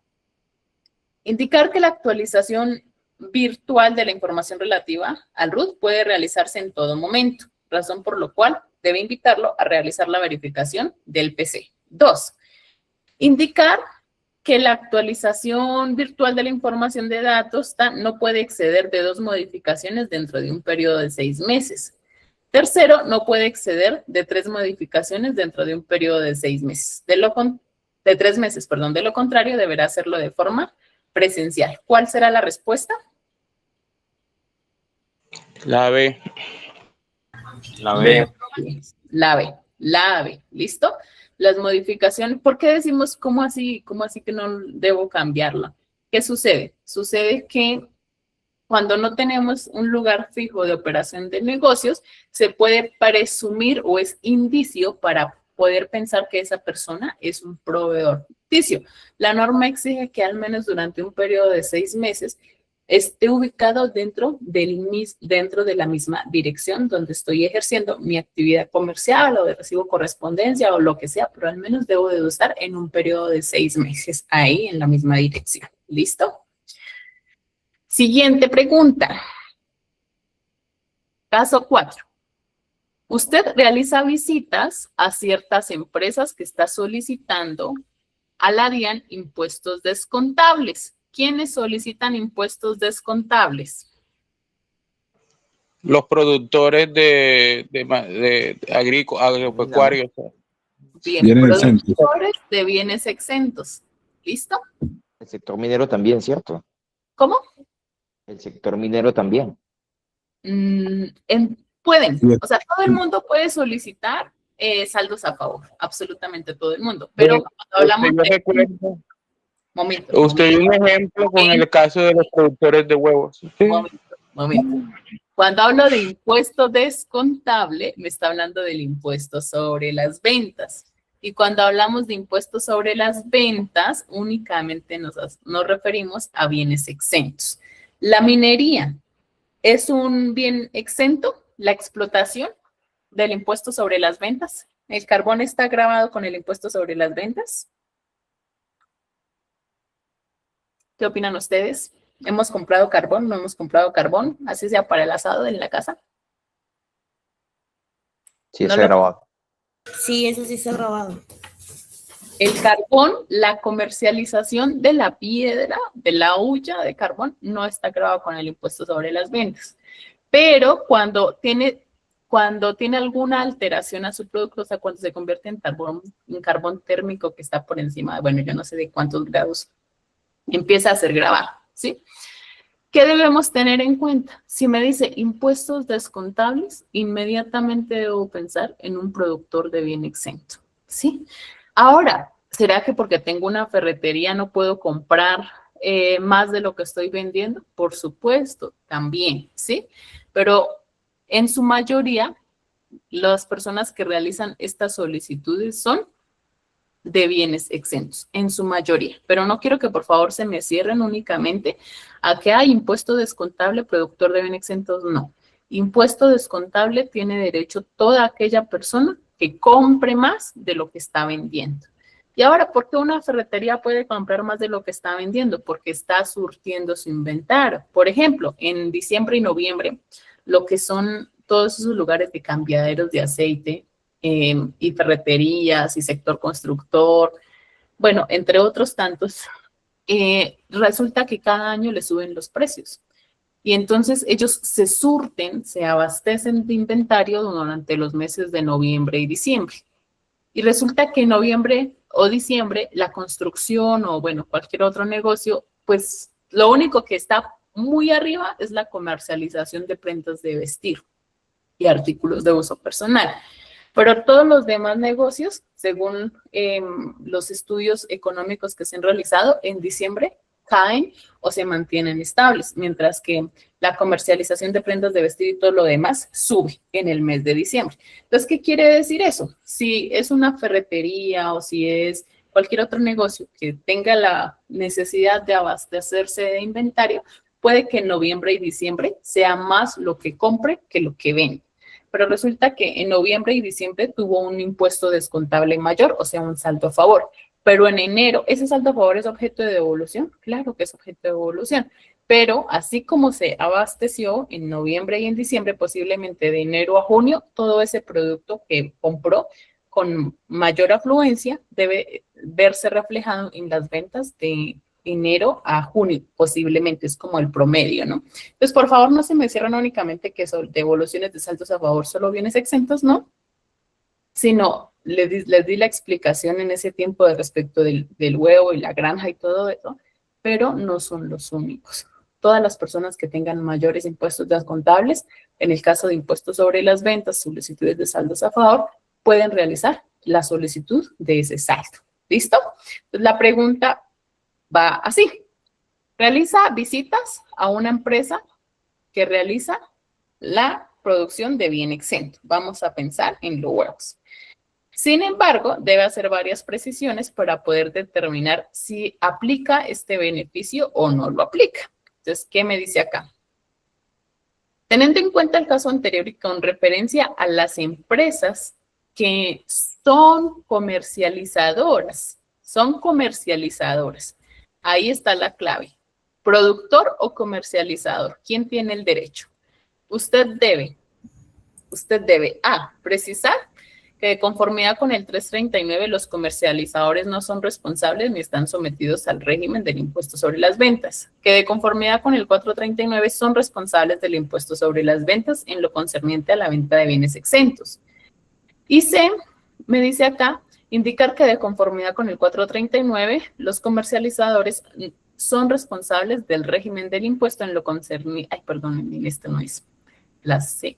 indicar que la actualización virtual de la información relativa al RUT puede realizarse en todo momento, razón por lo cual debe invitarlo a realizar la verificación del PC. 2. Indicar que la actualización virtual de la información de datos no puede exceder de 2 modificaciones dentro de un periodo de 6 meses. Tercero, no puede exceder de 3 modificaciones dentro de un periodo de 6 meses. De 3 meses, perdón. De lo contrario, deberá hacerlo de forma presencial. ¿Cuál será la respuesta? La B. La B. La B. ¿Listo? Las modificaciones, ¿por qué decimos cómo así que no debo cambiarla? ¿Qué sucede? Sucede que cuando no tenemos un lugar fijo de operación de negocios, se puede presumir o es indicio para poder pensar que esa persona es un proveedor ficticio. La norma exige que al menos durante un periodo de 6 meses esté ubicado dentro de la misma dirección donde estoy ejerciendo mi actividad comercial o de recibo correspondencia o lo que sea, pero al menos debo de estar en un periodo de 6 meses ahí en la misma dirección. ¿Listo? Siguiente pregunta. Caso 4. Usted realiza visitas a ciertas empresas que está solicitando a la DIAN impuestos descontables. ¿Quiénes solicitan impuestos descontables? Los productores de agropecuarios. Bien, productores de bienes exentos. ¿Listo? El sector minero también, ¿cierto? ¿Cómo? El sector minero también. Pueden, o sea, todo el mundo puede solicitar saldos a favor, absolutamente todo el mundo. Pero cuando hablamos de... Usted dio un ejemplo con el caso de los productores de huevos. ¿Sí? Momento. Cuando hablo de impuesto descontable, me está hablando del impuesto sobre las ventas. Y cuando hablamos de impuesto sobre las ventas, únicamente nos referimos a bienes exentos. La minería es un bien exento, la explotación del impuesto sobre las ventas. ¿El carbón está grabado con el impuesto sobre las ventas? ¿Qué opinan ustedes? ¿Hemos comprado carbón? ¿No hemos comprado carbón? Así sea para el asado en la casa. Sí, eso es grabado. Sí, eso sí se ha grabado. El carbón, la comercialización de la piedra, de la hulla de carbón, no está grabado con el impuesto sobre las ventas. Pero cuando tiene alguna alteración a su producto, o sea, cuando se convierte en carbón térmico que está por encima, bueno, yo no sé de cuántos grados, empieza a ser grabado, ¿sí? ¿Qué debemos tener en cuenta? Si me dice impuestos descontables, inmediatamente debo pensar en un productor de bien exento, ¿sí? Ahora, ¿será que porque tengo una ferretería no puedo comprar más de lo que estoy vendiendo? Por supuesto, también, ¿sí? Pero en su mayoría, las personas que realizan estas solicitudes son de bienes exentos, en su mayoría. Pero no quiero que por favor se me cierren únicamente a que hay impuesto descontable, productor de bienes exentos, no. Impuesto descontable tiene derecho toda aquella persona que compre más de lo que está vendiendo. Y ahora, ¿por qué una ferretería puede comprar más de lo que está vendiendo? Porque está surtiendo su inventario. Por ejemplo, en diciembre y noviembre, lo que son todos esos lugares de cambiaderos de aceite y ferreterías y sector constructor, bueno, entre otros tantos, resulta que cada año le suben los precios. Y entonces ellos se surten, se abastecen de inventario durante los meses de noviembre y diciembre. Y resulta que en noviembre o diciembre la construcción o bueno, cualquier otro negocio, pues lo único que está muy arriba es la comercialización de prendas de vestir y artículos de uso personal. Pero todos los demás negocios, según los estudios económicos que se han realizado, en diciembre caen o se mantienen estables, mientras que la comercialización de prendas de vestir y todo lo demás sube en el mes de diciembre. Entonces, ¿qué quiere decir eso? Si es una ferretería o si es cualquier otro negocio que tenga la necesidad de abastecerse de inventario, puede que en noviembre y diciembre sea más lo que compre que lo que vende. Pero resulta que en noviembre y diciembre tuvo un impuesto descontable mayor, o sea, un saldo a favor. Pero en enero, ¿ese saldo a favor es objeto de devolución? Claro que es objeto de devolución. Pero así como se abasteció en noviembre y en diciembre, posiblemente de enero a junio, todo ese producto que compró con mayor afluencia debe verse reflejado en las ventas de enero a junio, posiblemente es como el promedio, ¿no? Entonces, por favor, no se me cierran únicamente que son devoluciones de saldos a favor, solo bienes exentos, ¿no? Sino les di la explicación en ese tiempo de respecto del huevo y la granja y todo eso, pero no son los únicos. Todas las personas que tengan mayores impuestos descontables, en el caso de impuestos sobre las ventas, solicitudes de saldos a favor, pueden realizar la solicitud de ese saldo. ¿Listo? Entonces, la pregunta va así. Realiza visitas a una empresa que realiza la producción de bien exento. Vamos a pensar en los huevos. Sin embargo, debe hacer varias precisiones para poder determinar si aplica este beneficio o no lo aplica. Entonces, ¿qué me dice acá? Teniendo en cuenta el caso anterior y con referencia a las empresas que son comercializadoras, ahí está la clave. ¿Productor o comercializador? ¿Quién tiene el derecho? Usted debe precisar que de conformidad con el 339 los comercializadores no son responsables ni están sometidos al régimen del impuesto sobre las ventas, que de conformidad con el 439 son responsables del impuesto sobre las ventas en lo concerniente a la venta de bienes exentos. Y C, me dice acá, indicar que de conformidad con el 439 los comercializadores son responsables del régimen del impuesto en lo concerniente, este no es la C.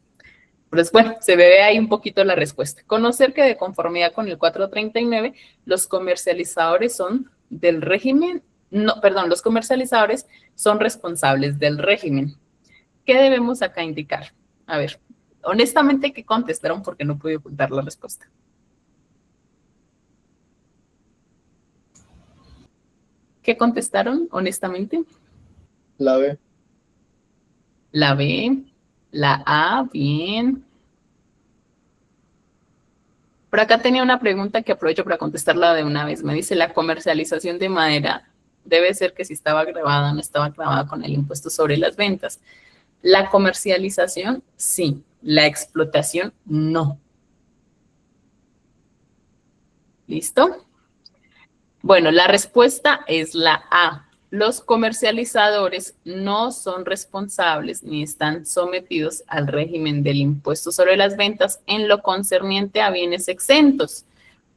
Pues bueno, se ve ahí un poquito la respuesta. Conocer que de conformidad con el 439, los comercializadores son del régimen, los comercializadores son responsables del régimen. ¿Qué debemos acá indicar? A ver, honestamente, ¿qué contestaron? Porque no pude ocultar la respuesta. ¿Qué contestaron, honestamente? La B. La B, la A, bien. Por acá tenía una pregunta que aprovecho para contestarla de una vez. Me dice, la comercialización de madera debe ser que si estaba grabada o no estaba grabada con el impuesto sobre las ventas. La comercialización, sí. La explotación, no. ¿Listo? Bueno, la respuesta es la A. Los comercializadores no son responsables ni están sometidos al régimen del impuesto sobre las ventas en lo concerniente a bienes exentos.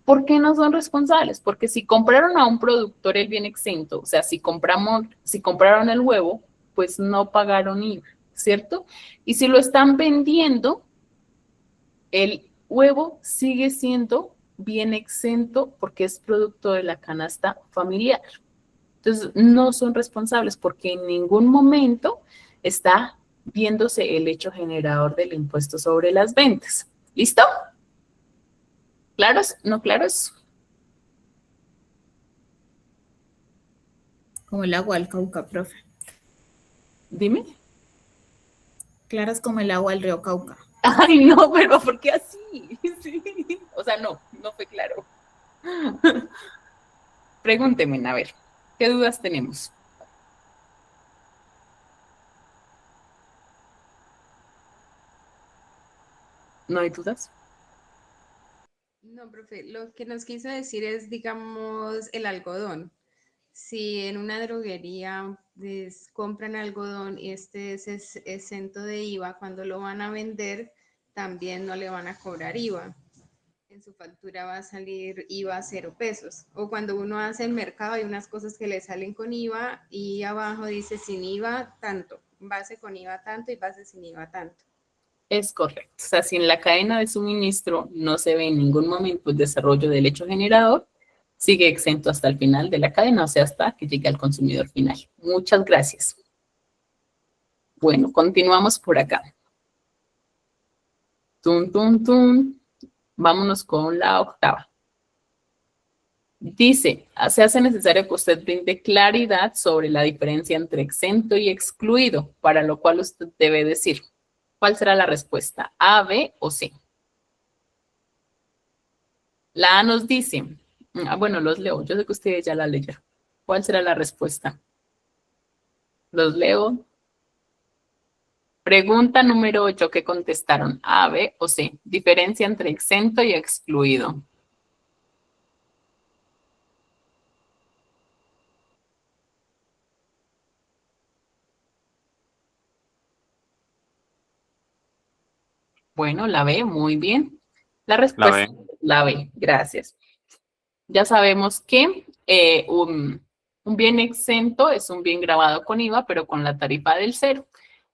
¿Por qué no son responsables? Porque si compraron a un productor el bien exento, o sea, si compraron el huevo, pues no pagaron IVA, ¿cierto? Y si lo están vendiendo, el huevo sigue siendo bien exento porque es producto de la canasta familiar. Entonces, no son responsables porque en ningún momento está viéndose el hecho generador del impuesto sobre las ventas. ¿Listo? ¿Claros? ¿No claros? Como el agua del Cauca, profe. Dime. claras como el agua del río Cauca. Ay, no, pero ¿por qué así? Sí. O sea, no fue claro. Pregúntenme, a ver, ¿qué dudas tenemos? ¿No hay dudas? No, profe, lo que nos quiso decir es, digamos, el algodón. Si en una droguería compran algodón y este es exento de IVA, cuando lo van a vender, también no le van a cobrar IVA. En su factura va a salir IVA 0 pesos. O cuando uno hace el mercado, hay unas cosas que le salen con IVA y abajo dice sin IVA tanto, base con IVA tanto y base sin IVA tanto. Es correcto. O sea, si en la cadena de suministro no se ve en ningún momento el desarrollo del hecho generador, sigue exento hasta el final de la cadena, o sea, hasta que llegue al consumidor final. Muchas gracias. Bueno, continuamos por acá. Tum, tum, tum. Vámonos con la octava. Dice, se hace necesario que usted brinde claridad sobre la diferencia entre exento y excluido, para lo cual usted debe decir, ¿cuál será la respuesta? ¿A, B o C? La A nos dice, bueno, los leo, yo sé que ustedes ya la leyeron. ¿Cuál será la respuesta? Los leo. Pregunta número 8, ¿qué contestaron? A, B o C. Diferencia entre exento y excluido. Bueno, la B, muy bien. La respuesta es la B, gracias. Ya sabemos que un bien exento es un bien grabado con IVA, pero con la tarifa del 0.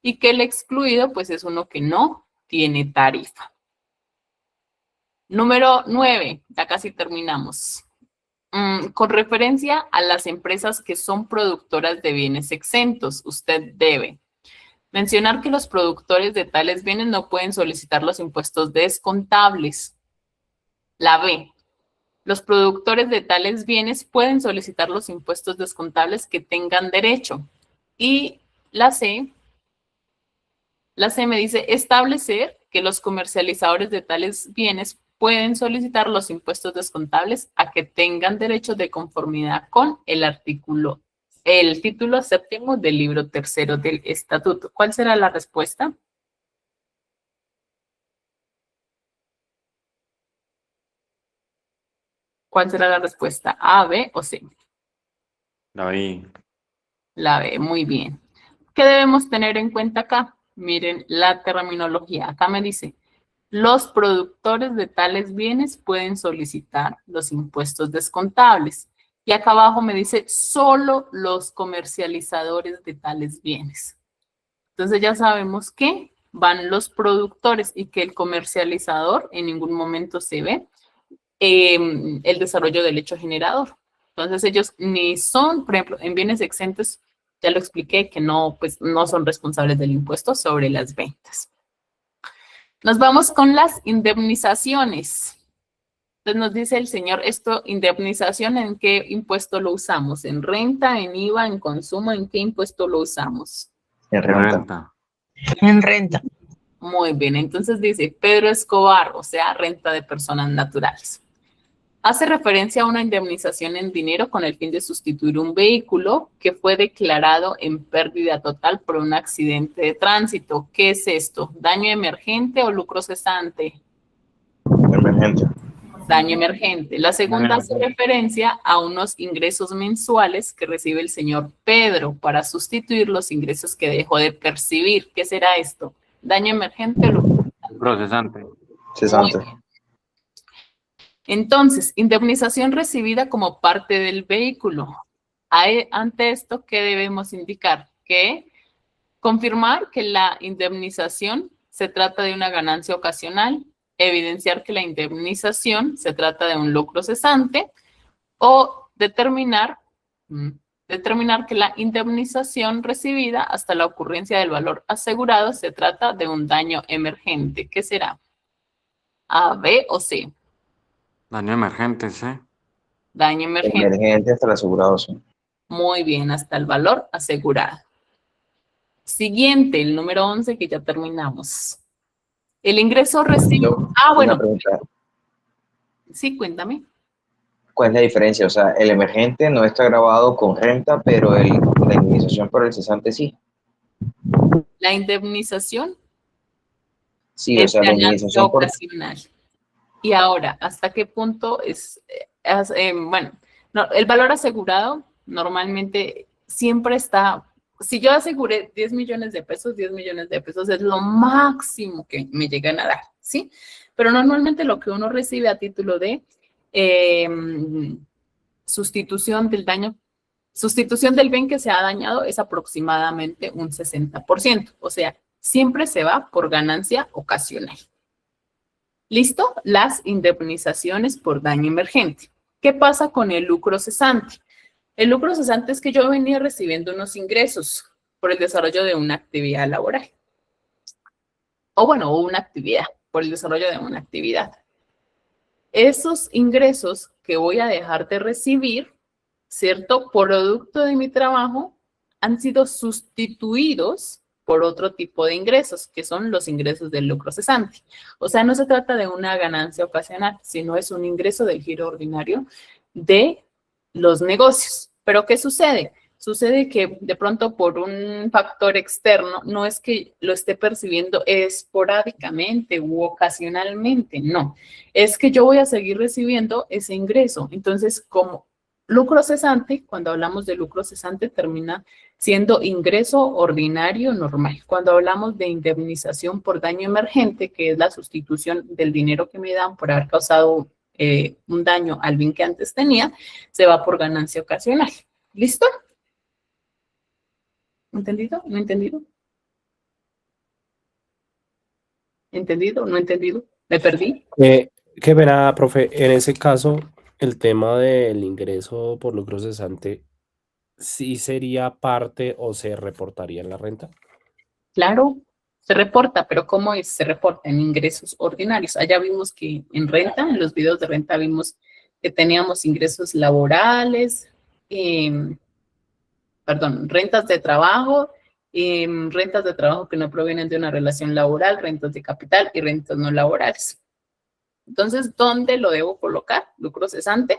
Y que el excluido, pues es uno que no tiene tarifa. Número 9, ya casi terminamos. Con referencia a las empresas que son productoras de bienes exentos, usted debe mencionar que los productores de tales bienes no pueden solicitar los impuestos descontables. La B, los productores de tales bienes pueden solicitar los impuestos descontables que tengan derecho. Y la C me dice establecer que los comercializadores de tales bienes pueden solicitar los impuestos descontables a que tengan derecho de conformidad con el título séptimo del libro tercero del estatuto. ¿Cuál será la respuesta? ¿Cuál será la respuesta? ¿A, B o C? La B. La B, muy bien. ¿Qué debemos tener en cuenta acá? Miren la terminología. Acá me dice, los productores de tales bienes pueden solicitar los impuestos descontables. Y acá abajo me dice, solo los comercializadores de tales bienes. Entonces ya sabemos que van los productores y que el comercializador en ningún momento se ve el desarrollo del hecho generador. Entonces ellos ni son, por ejemplo, en bienes exentos, ya lo expliqué, que no, pues, no son responsables del impuesto sobre las ventas. Nos vamos con las indemnizaciones. Entonces nos dice el señor, indemnización, ¿en qué impuesto lo usamos? ¿En renta, en IVA, en consumo? ¿En qué impuesto lo usamos? En renta. En renta. Muy bien, entonces dice Pedro Escobar, o sea, renta de personas naturales. Hace referencia a una indemnización en dinero con el fin de sustituir un vehículo que fue declarado en pérdida total por un accidente de tránsito. ¿Qué es esto? ¿Daño emergente o lucro cesante? Emergente. Daño emergente. La segunda hace referencia a unos ingresos mensuales que recibe el señor Pedro para sustituir los ingresos que dejó de percibir. ¿Qué será esto? ¿Daño emergente o lucro cesante? Cesante. Entonces, indemnización recibida como parte del vehículo. Ante esto, ¿qué debemos indicar? Que confirmar que la indemnización se trata de una ganancia ocasional, evidenciar que la indemnización se trata de un lucro cesante o determinar que la indemnización recibida hasta la ocurrencia del valor asegurado se trata de un daño emergente. ¿Qué será? ¿A, B o C? Daño emergente, ¿sí? Daño emergente. Emergente hasta el asegurado, sí. Muy bien, hasta el valor asegurado. Siguiente, el número 11, que ya terminamos. El ingreso recibido. Una Bueno, pregunta, sí, cuéntame. ¿cuál es la diferencia? O sea, el emergente no está grabado con renta, pero la indemnización por el cesante sí. La indemnización Sí, o es sea, la ganancia indemnización por... ocasional. Y ahora, ¿hasta qué punto bueno, no, el valor asegurado normalmente siempre está, si yo aseguré 10 millones de pesos, 10 millones de pesos es lo máximo que me llegan a dar, ¿sí? Pero normalmente lo que uno recibe a título de sustitución del daño, sustitución del bien que se ha dañado es aproximadamente un 60%, o sea, siempre se va por ganancia ocasional. ¿Listo? Las indemnizaciones por daño emergente. ¿Qué pasa con el lucro cesante? El lucro cesante es que yo venía recibiendo unos ingresos por el desarrollo de una actividad laboral. O bueno, una actividad, por el desarrollo de una actividad. Esos ingresos que voy a dejar de recibir, ¿cierto? Producto de mi trabajo, han sido sustituidos por otro tipo de ingresos, que son los ingresos del lucro cesante. O sea, no se trata de una ganancia ocasional, sino es un ingreso del giro ordinario de los negocios. ¿Pero qué sucede? Sucede que de pronto por un factor externo, no es que lo esté percibiendo esporádicamente u ocasionalmente, no. Es que yo voy a seguir recibiendo ese ingreso. Entonces, como lucro cesante, cuando hablamos de lucro cesante, termina siendo ingreso ordinario normal. Cuando hablamos de indemnización por daño emergente, que es la sustitución del dinero que me dan por haber causado un daño al bien que antes tenía, se va por ganancia ocasional. ¿Listo? ¿Entendido? ¿No entendido? ¿Entendido? ¿No entendido? ¿Me perdí? Qué pena, profe. En ese caso, el tema del ingreso por lucro cesante, ¿sí sería parte o se reportaría en la renta? Claro, se reporta, pero ¿cómo es? Se reporta en ingresos ordinarios. Allá vimos que en renta, en los videos de renta vimos que teníamos ingresos laborales, rentas de trabajo, rentas de trabajo que no provienen de una relación laboral, rentas de capital y rentas no laborales. Entonces, ¿dónde lo debo colocar? Lucro cesante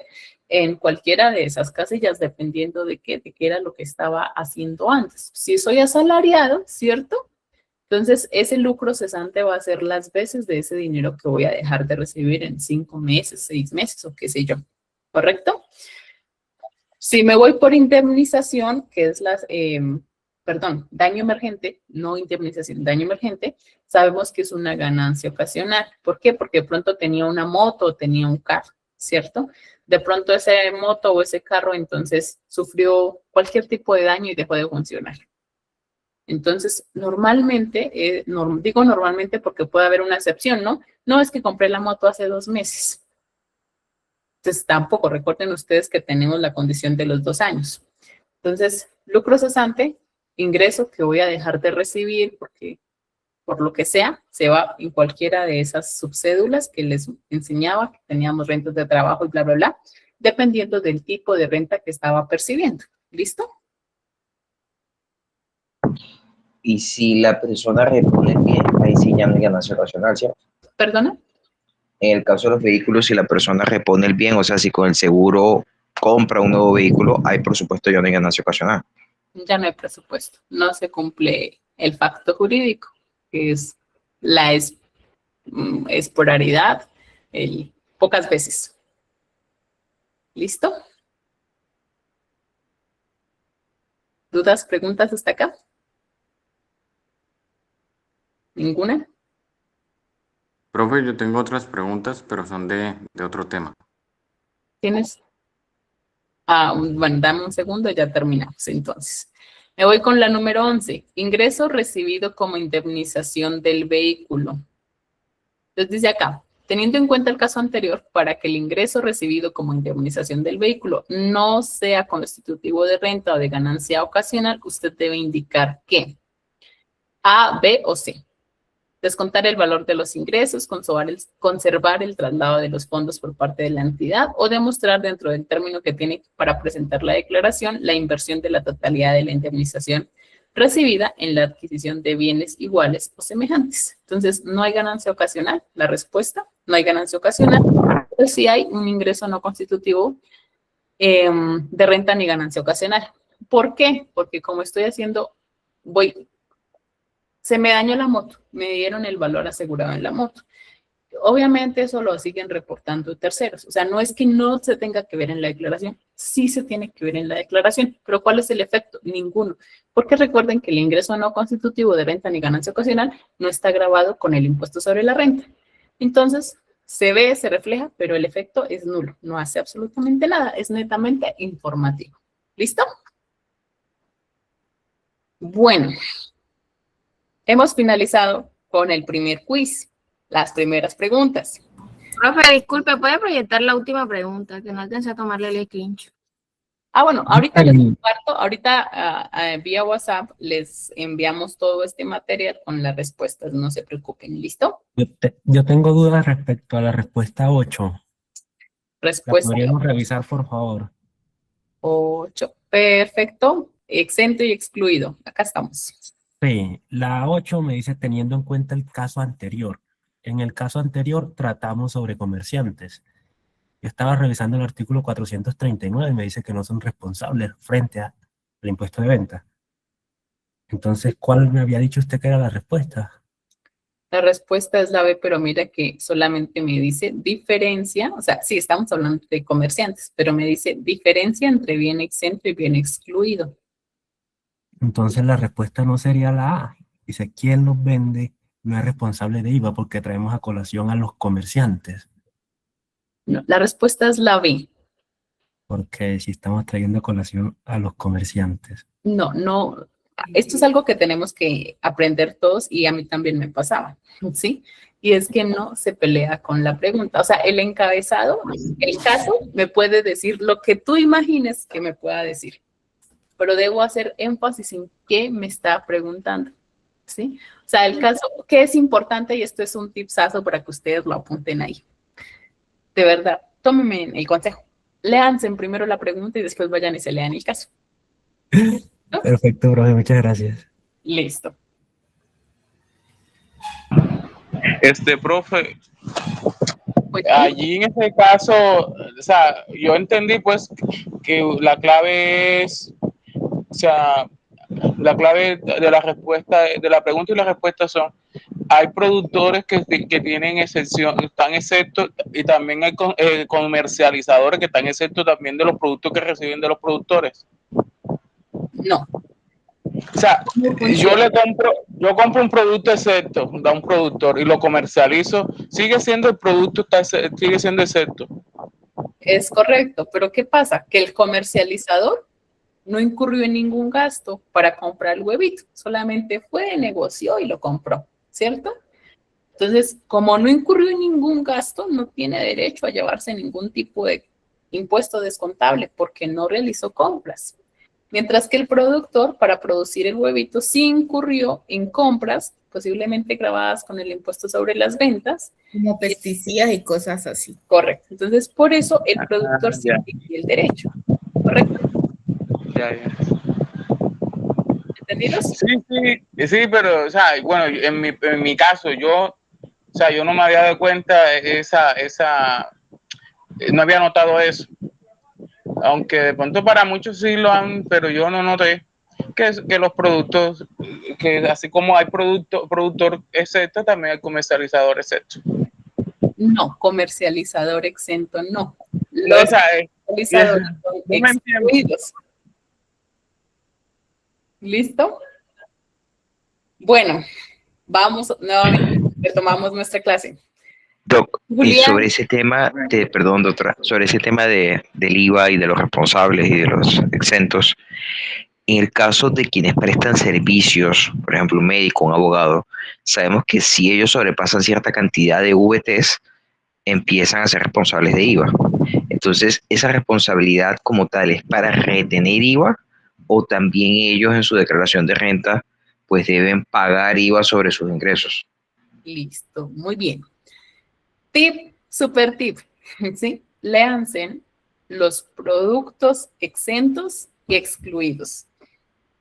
en cualquiera de esas casillas, dependiendo de qué era lo que estaba haciendo antes. Si soy asalariado, ¿cierto? Entonces, ese lucro cesante va a ser las veces de ese dinero que voy a dejar de recibir en 5 meses, 6 meses o qué sé yo. ¿Correcto? Si me voy por indemnización, que es daño emergente, no indemnización, daño emergente, sabemos que es una ganancia ocasional. ¿Por qué? Porque de pronto tenía una moto o tenía un carro, ¿cierto? De pronto ese moto o ese carro entonces sufrió cualquier tipo de daño y dejó de funcionar. Entonces, normalmente, digo normalmente porque puede haber una excepción, ¿no? No es que compré la moto hace 2 meses. Entonces, tampoco, recuerden ustedes que tenemos la condición de los 2 años. Entonces, lucro cesante, ingreso que voy a dejar de recibir porque, por lo que sea, se va en cualquiera de esas subcédulas que les enseñaba, que teníamos rentas de trabajo y bla, bla, bla, dependiendo del tipo de renta que estaba percibiendo. ¿Listo? Y si la persona repone el bien, ahí sí ya no hay ganancia ocasional, ¿cierto? ¿Perdona? En el caso de los vehículos, si la persona repone el bien, o sea, si con el seguro compra un nuevo vehículo, hay por supuesto ya no hay ganancia ocasional. Ya no hay presupuesto. No se cumple el facto jurídico, que es la esporariedad, pocas veces. ¿Listo? ¿Dudas, preguntas hasta acá? ¿Ninguna? Profe, yo tengo otras preguntas, pero son de otro tema. ¿Tienes? Bueno, dame un segundo y ya terminamos entonces. Me voy con la número 11. Ingreso recibido como indemnización del vehículo. Entonces dice acá, teniendo en cuenta el caso anterior, para que el ingreso recibido como indemnización del vehículo no sea constitutivo de renta o de ganancia ocasional, usted debe indicar que A, B o C. Descontar el valor de los ingresos, conservar el traslado de los fondos por parte de la entidad o demostrar dentro del término que tiene para presentar la declaración la inversión de la totalidad de la indemnización recibida en la adquisición de bienes iguales o semejantes. Entonces, no hay ganancia ocasional, la respuesta, no hay ganancia ocasional, pero sí hay un ingreso no constitutivo de renta ni ganancia ocasional. ¿Por qué? Porque como estoy haciendo, se me dañó la moto, me dieron el valor asegurado en la moto. Obviamente eso lo siguen reportando terceros. O sea, no es que no se tenga que ver en la declaración, sí se tiene que ver en la declaración. Pero ¿cuál es el efecto? Ninguno. Porque recuerden que el ingreso no constitutivo de renta ni ganancia ocasional no está grabado con el impuesto sobre la renta. Entonces, se ve, se refleja, pero el efecto es nulo. No hace absolutamente nada. Es netamente informativo. ¿Listo? Bueno, hemos finalizado con el primer quiz. Las primeras preguntas. Profe, disculpe, ¿puede proyectar la última pregunta? Que no alcancé a tomarle el screenshot. Bueno, ahorita les comparto, ahorita vía WhatsApp les enviamos todo este material con las respuestas, no se preocupen, ¿listo? Yo tengo dudas respecto a la respuesta 8. Respuesta ¿La podríamos revisar, por favor? 8. Perfecto. Exento y excluido. Acá estamos. Sí, la 8 me dice teniendo en cuenta el caso anterior. En el caso anterior tratamos sobre comerciantes. Yo estaba revisando el artículo 439 y me dice que no son responsables frente al impuesto de venta. Entonces, ¿cuál me había dicho usted que era la respuesta? La respuesta es la B, pero mira que solamente me dice diferencia, o sea, sí, estamos hablando de comerciantes, pero me dice diferencia entre bien exento y bien excluido. Entonces, la respuesta no sería la A. Dice, ¿quién los vende? No es responsable de IVA porque traemos a colación a los comerciantes. No, la respuesta es la B. Porque si estamos trayendo a colación a los comerciantes. No. Esto es algo que tenemos que aprender todos y a mí también me pasaba, ¿sí? Y es que no se pelea con la pregunta. O sea, el encabezado, el caso, me puede decir lo que tú imagines que me pueda decir, pero debo hacer énfasis en qué me está preguntando, ¿sí? O sea, el caso, ¿qué es importante? Y esto es un tipsazo para que ustedes lo apunten ahí. De verdad, tómenme el consejo. Léanse primero la pregunta y después vayan y se lean el caso. ¿No? Perfecto, profe, muchas gracias. Listo. Profe, allí en ese caso, o sea, yo entendí pues que la clave es, o sea, la clave de la respuesta, de la pregunta y la respuesta son, hay productores que tienen excepción, están exentos, y también hay comercializadores que están exentos también de los productos que reciben de los productores. No. O sea, yo compro un producto excepto, da un productor, y lo comercializo, sigue siendo el producto, sigue siendo excepto. Es correcto, pero ¿qué pasa? Que el comercializador no incurrió en ningún gasto para comprar el huevito, solamente fue, negoció y lo compró, ¿cierto? Entonces, como no incurrió en ningún gasto, no tiene derecho a llevarse ningún tipo de impuesto descontable porque no realizó compras. Mientras que el productor, para producir el huevito, sí incurrió en compras, posiblemente grabadas con el impuesto sobre las ventas. Como pesticidas y cosas así. Correcto. Entonces, por eso el productor sí tiene el derecho. ¿Correcto? Ya. ¿Entendidos? Sí, pero, o sea, bueno, en mi caso, yo no me había dado cuenta no había notado eso. Aunque de pronto para muchos sí lo han, pero yo no noté que los productos, que así como hay productor exento, también hay comercializador exento. No, comercializador exento no. Los comercializadores son excluidos. ¿Listo? Bueno, vamos nuevamente, retomamos nuestra clase. Doc, y Julián. sobre ese tema, perdón, doctora, sobre ese tema del IVA y de los responsables y de los exentos, en el caso de quienes prestan servicios, por ejemplo, un médico, un abogado, sabemos que si ellos sobrepasan cierta cantidad de VTs, empiezan a ser responsables de IVA. Entonces, ¿esa responsabilidad como tal es para retener IVA o también ellos en su declaración de renta pues deben pagar IVA sobre sus ingresos? Listo, muy bien. Tip, super tip, ¿sí? Léanse los productos exentos y excluidos.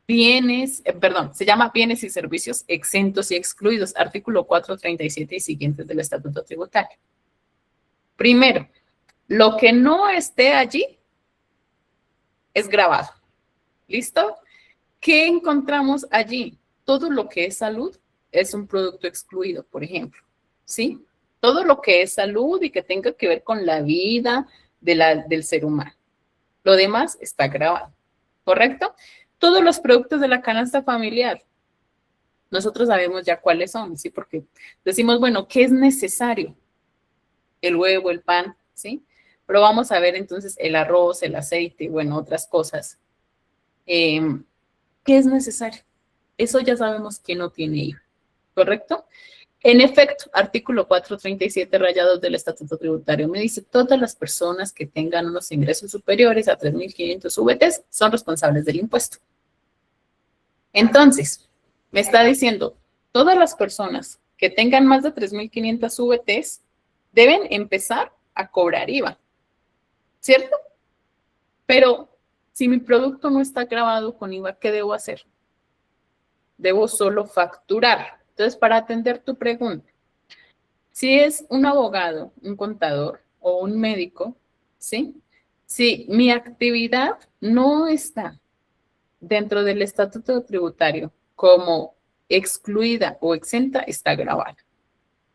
se llama bienes y servicios exentos y excluidos, artículo 437 y siguientes del Estatuto Tributario. Primero, lo que no esté allí es gravado. ¿Listo? ¿Qué encontramos allí? Todo lo que es salud es un producto excluido, por ejemplo. ¿Sí? Todo lo que es salud y que tenga que ver con la vida del ser humano. Lo demás está gravado. ¿Correcto? Todos los productos de la canasta familiar. Nosotros sabemos ya cuáles son, ¿sí? Porque decimos, bueno, ¿qué es necesario? El huevo, el pan, ¿sí? Pero vamos a ver entonces el arroz, el aceite, bueno, otras cosas. ¿Qué es necesario? Eso ya sabemos que no tiene IVA, ¿correcto? En efecto, artículo 437 rayados del Estatuto Tributario me dice, todas las personas que tengan unos ingresos superiores a 3.500 VTs son responsables del impuesto. Entonces, me está diciendo, todas las personas que tengan más de 3.500 VTs deben empezar a cobrar IVA, ¿cierto? Pero si mi producto no está grabado con IVA, ¿qué debo hacer? Debo solo facturar. Entonces, para atender tu pregunta, si es un abogado, un contador o un médico, ¿sí? Si mi actividad no está dentro del estatuto tributario como excluida o exenta, está grabada.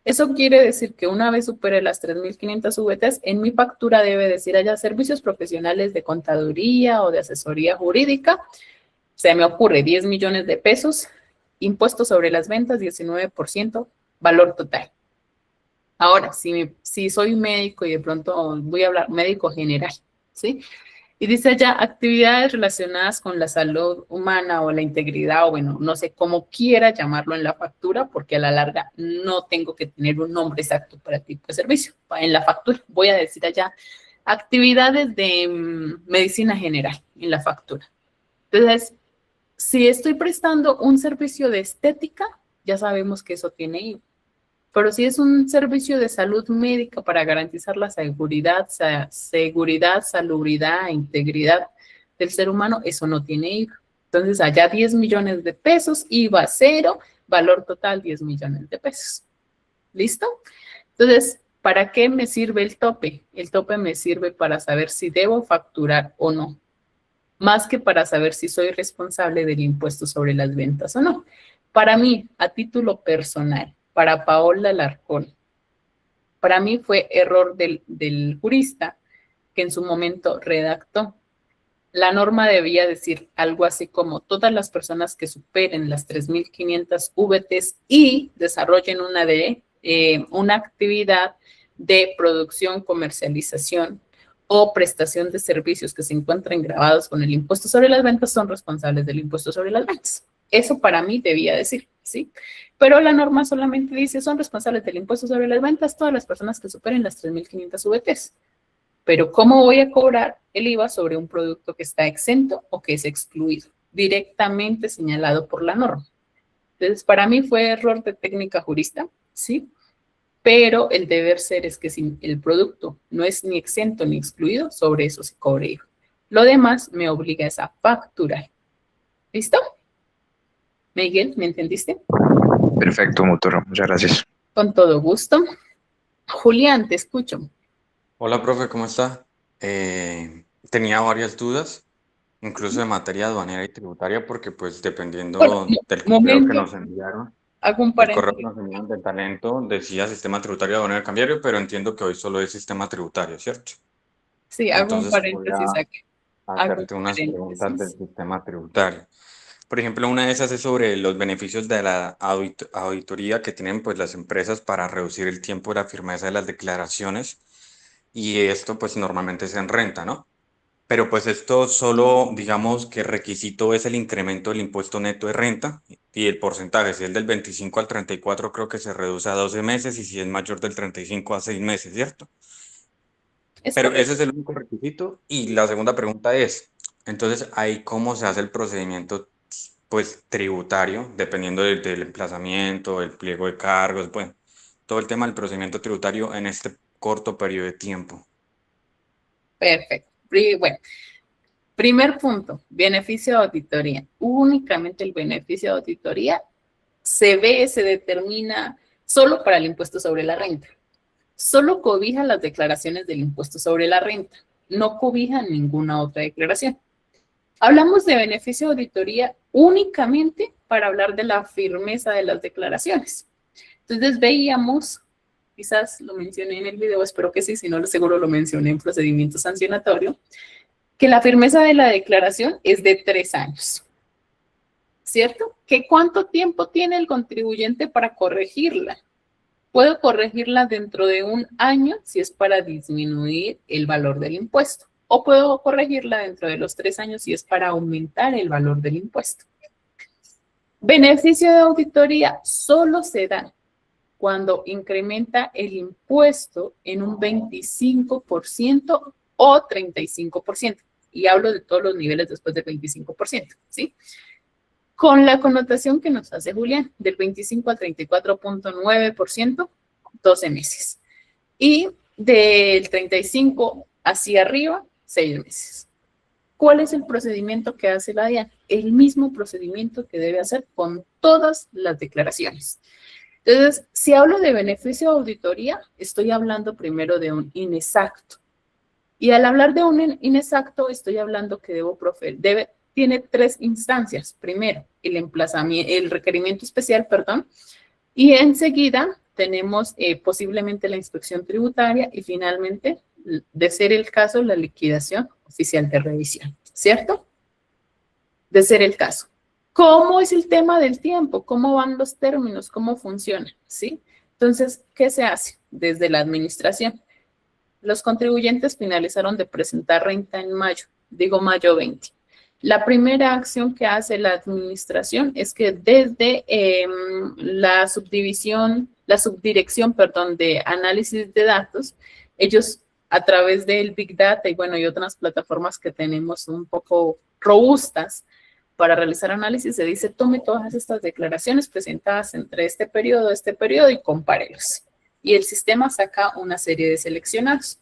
Eso quiere decir que una vez supere las 3.500 VTs, en mi factura debe decir allá servicios profesionales de contaduría o de asesoría jurídica. Se me ocurre 10 millones de pesos, impuesto sobre las ventas, 19%, valor total. Ahora, si soy médico y de pronto voy a hablar médico general, ¿sí? Y dice allá actividades relacionadas con la salud humana o la integridad, o bueno, no sé cómo quiera llamarlo en la factura, porque a la larga no tengo que tener un nombre exacto para el tipo de servicio. En la factura voy a decir allá actividades de medicina general en la factura. Entonces, si estoy prestando un servicio de estética, ya sabemos que eso tiene IVA. Pero si es un servicio de salud médica para garantizar la seguridad, salubridad, integridad del ser humano, eso no tiene IVA. Entonces, allá 10 millones de pesos, IVA cero, valor total 10 millones de pesos. ¿Listo? Entonces, ¿para qué me sirve el tope? El tope me sirve para saber si debo facturar o no, más que para saber si soy responsable del impuesto sobre las ventas o no. Para mí, a título personal, para Paola Alarcón, para mí fue error del jurista que en su momento redactó. La norma debía decir algo así como todas las personas que superen las 3.500 VTs y desarrollen una actividad de producción, comercialización o prestación de servicios que se encuentren grabados con el impuesto sobre las ventas son responsables del impuesto sobre las ventas. Eso para mí debía decir, ¿sí? Pero la norma solamente dice, son responsables del impuesto sobre las ventas todas las personas que superen las 3.500 VTs. Pero ¿cómo voy a cobrar el IVA sobre un producto que está exento o que es excluido? Directamente señalado por la norma. Entonces, para mí fue error de técnica jurista, ¿sí? Pero el deber ser es que si el producto no es ni exento ni excluido, sobre eso se cobre IVA. Lo demás me obliga a facturar. ¿Listo? Miguel, ¿me entendiste? Perfecto, Motora. Muchas gracias. Con todo gusto. Julián, te escucho. Hola, profe, ¿cómo está? Tenía varias dudas, incluso de materia aduanera y tributaria, porque pues dependiendo Bueno, del correo que momento, nos enviaron, hago un el correo que paréntesis. nos enviaron de talento decía sistema tributario aduanero cambiario, pero entiendo que hoy solo es sistema tributario, ¿cierto? Sí, hago un Entonces voy paréntesis a aquí. Hago un hacerte unas preguntas del paréntesis. sistema tributario. Por ejemplo, una de esas es sobre los beneficios de la auditoría que tienen pues las empresas para reducir el tiempo de la firmeza de las declaraciones, y esto pues normalmente es en renta, ¿no? Pero pues esto solo, digamos que el requisito es el incremento del impuesto neto de renta y el porcentaje, si es del 25 al 34 creo que se reduce a 12 meses y si es mayor del 35 a 6 meses, ¿cierto? Es Pero correcto. ese es el único requisito. Y la segunda pregunta es, entonces, ahí cómo se hace el procedimiento pues tributario, dependiendo del emplazamiento, el pliego de cargos, bueno, todo el tema del procedimiento tributario en este corto periodo de tiempo. Perfecto. Y bueno, Primer punto, beneficio de auditoría. Únicamente el beneficio de auditoría se determina solo para el impuesto sobre la renta. Solo cobija las declaraciones del impuesto sobre la renta. No cobija ninguna otra declaración. Hablamos de beneficio de auditoría únicamente para hablar de la firmeza de las declaraciones. Entonces veíamos, quizás lo mencioné en el video, espero que sí, si no seguro lo mencioné en procedimiento sancionatorio, que la firmeza de la declaración es de 3 años, ¿cierto? ¿Que cuánto tiempo tiene el contribuyente para corregirla? Puedo corregirla dentro de 1 año si es para disminuir el valor del impuesto, o puedo corregirla dentro de los 3 años si es para aumentar el valor del impuesto. Beneficio de auditoría solo se da cuando incrementa el impuesto en un 25% o 35%. Y hablo de todos los niveles después del 25%, ¿sí? Con la connotación que nos hace Julián, del 25 al 34.9%, 12 meses. Y del 35 hacia arriba, 6 meses. ¿Cuál es el procedimiento que hace la DIAN? El mismo procedimiento que debe hacer con todas las declaraciones. Entonces, si hablo de beneficio de auditoría, estoy hablando primero de un inexacto. Y al hablar de un inexacto, estoy hablando que tiene 3 instancias. Primero, el requerimiento especial, y enseguida tenemos posiblemente la inspección tributaria y finalmente, de ser el caso, la liquidación oficial de revisión, ¿cierto? De ser el caso. ¿Cómo es el tema del tiempo? ¿Cómo van los términos? ¿Cómo funciona? ¿Sí? Entonces, ¿qué se hace desde la administración? Los contribuyentes finalizaron de presentar renta en mayo, digo mayo 20. La primera acción que hace la administración es que desde la subdirección, de análisis de datos, ellos a través del Big Data y otras plataformas que tenemos un poco robustas para realizar análisis, se dice, tome todas estas declaraciones presentadas entre este periodo y compárelos. Y el sistema saca una serie de seleccionados.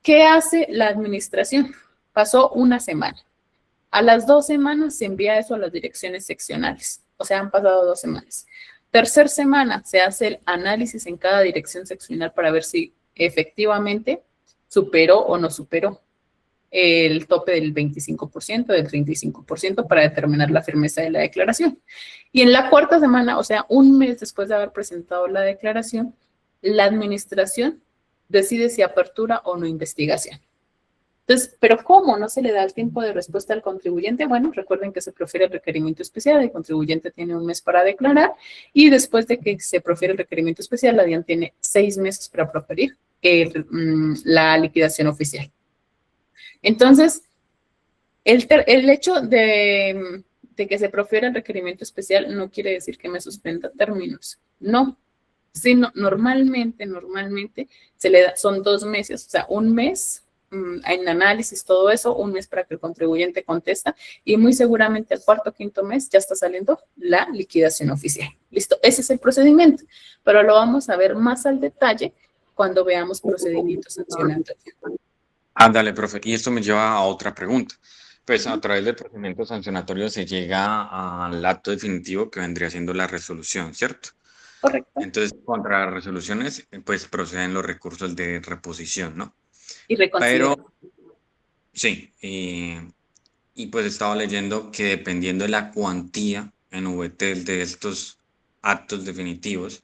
¿Qué hace la administración? Pasó 1 semana. A las 2 semanas se envía eso a las direcciones seccionales. O sea, han pasado 2 semanas. Tercera semana se hace el análisis en cada dirección seccional para ver si efectivamente superó o no superó el tope del 25%, del 35% para determinar la firmeza de la declaración. Y en la 4ª semana, o sea, 1 mes después de haber presentado la declaración, la administración decide si apertura o no investigación. Entonces, ¿pero cómo? ¿No se le da el tiempo de respuesta al contribuyente? Bueno, recuerden que se profiere el requerimiento especial, el contribuyente tiene 1 mes para declarar y después de que se profiere el requerimiento especial, la DIAN tiene 6 meses para proferir la liquidación oficial. Entonces, el hecho de que se profiera el requerimiento especial no quiere decir que me suspenda términos. No. Sino normalmente se le da, son 2 meses, o sea, 1 mes en análisis, todo eso, 1 mes para que el contribuyente contesta y muy seguramente al 4º o 5º mes ya está saliendo la liquidación oficial. Listo, ese es el procedimiento, pero lo vamos a ver más al detalle cuando veamos procedimientos sancionatorios. Ándale, profe, y esto me lleva a otra pregunta. Pues a través del procedimiento sancionatorio se llega al acto definitivo que vendría siendo la resolución, ¿cierto? Correcto. Entonces, contra las resoluciones, pues proceden los recursos de reposición, ¿no? Y reconciliación. Pero, sí, y pues estaba leyendo que dependiendo de la cuantía en VT de estos actos definitivos,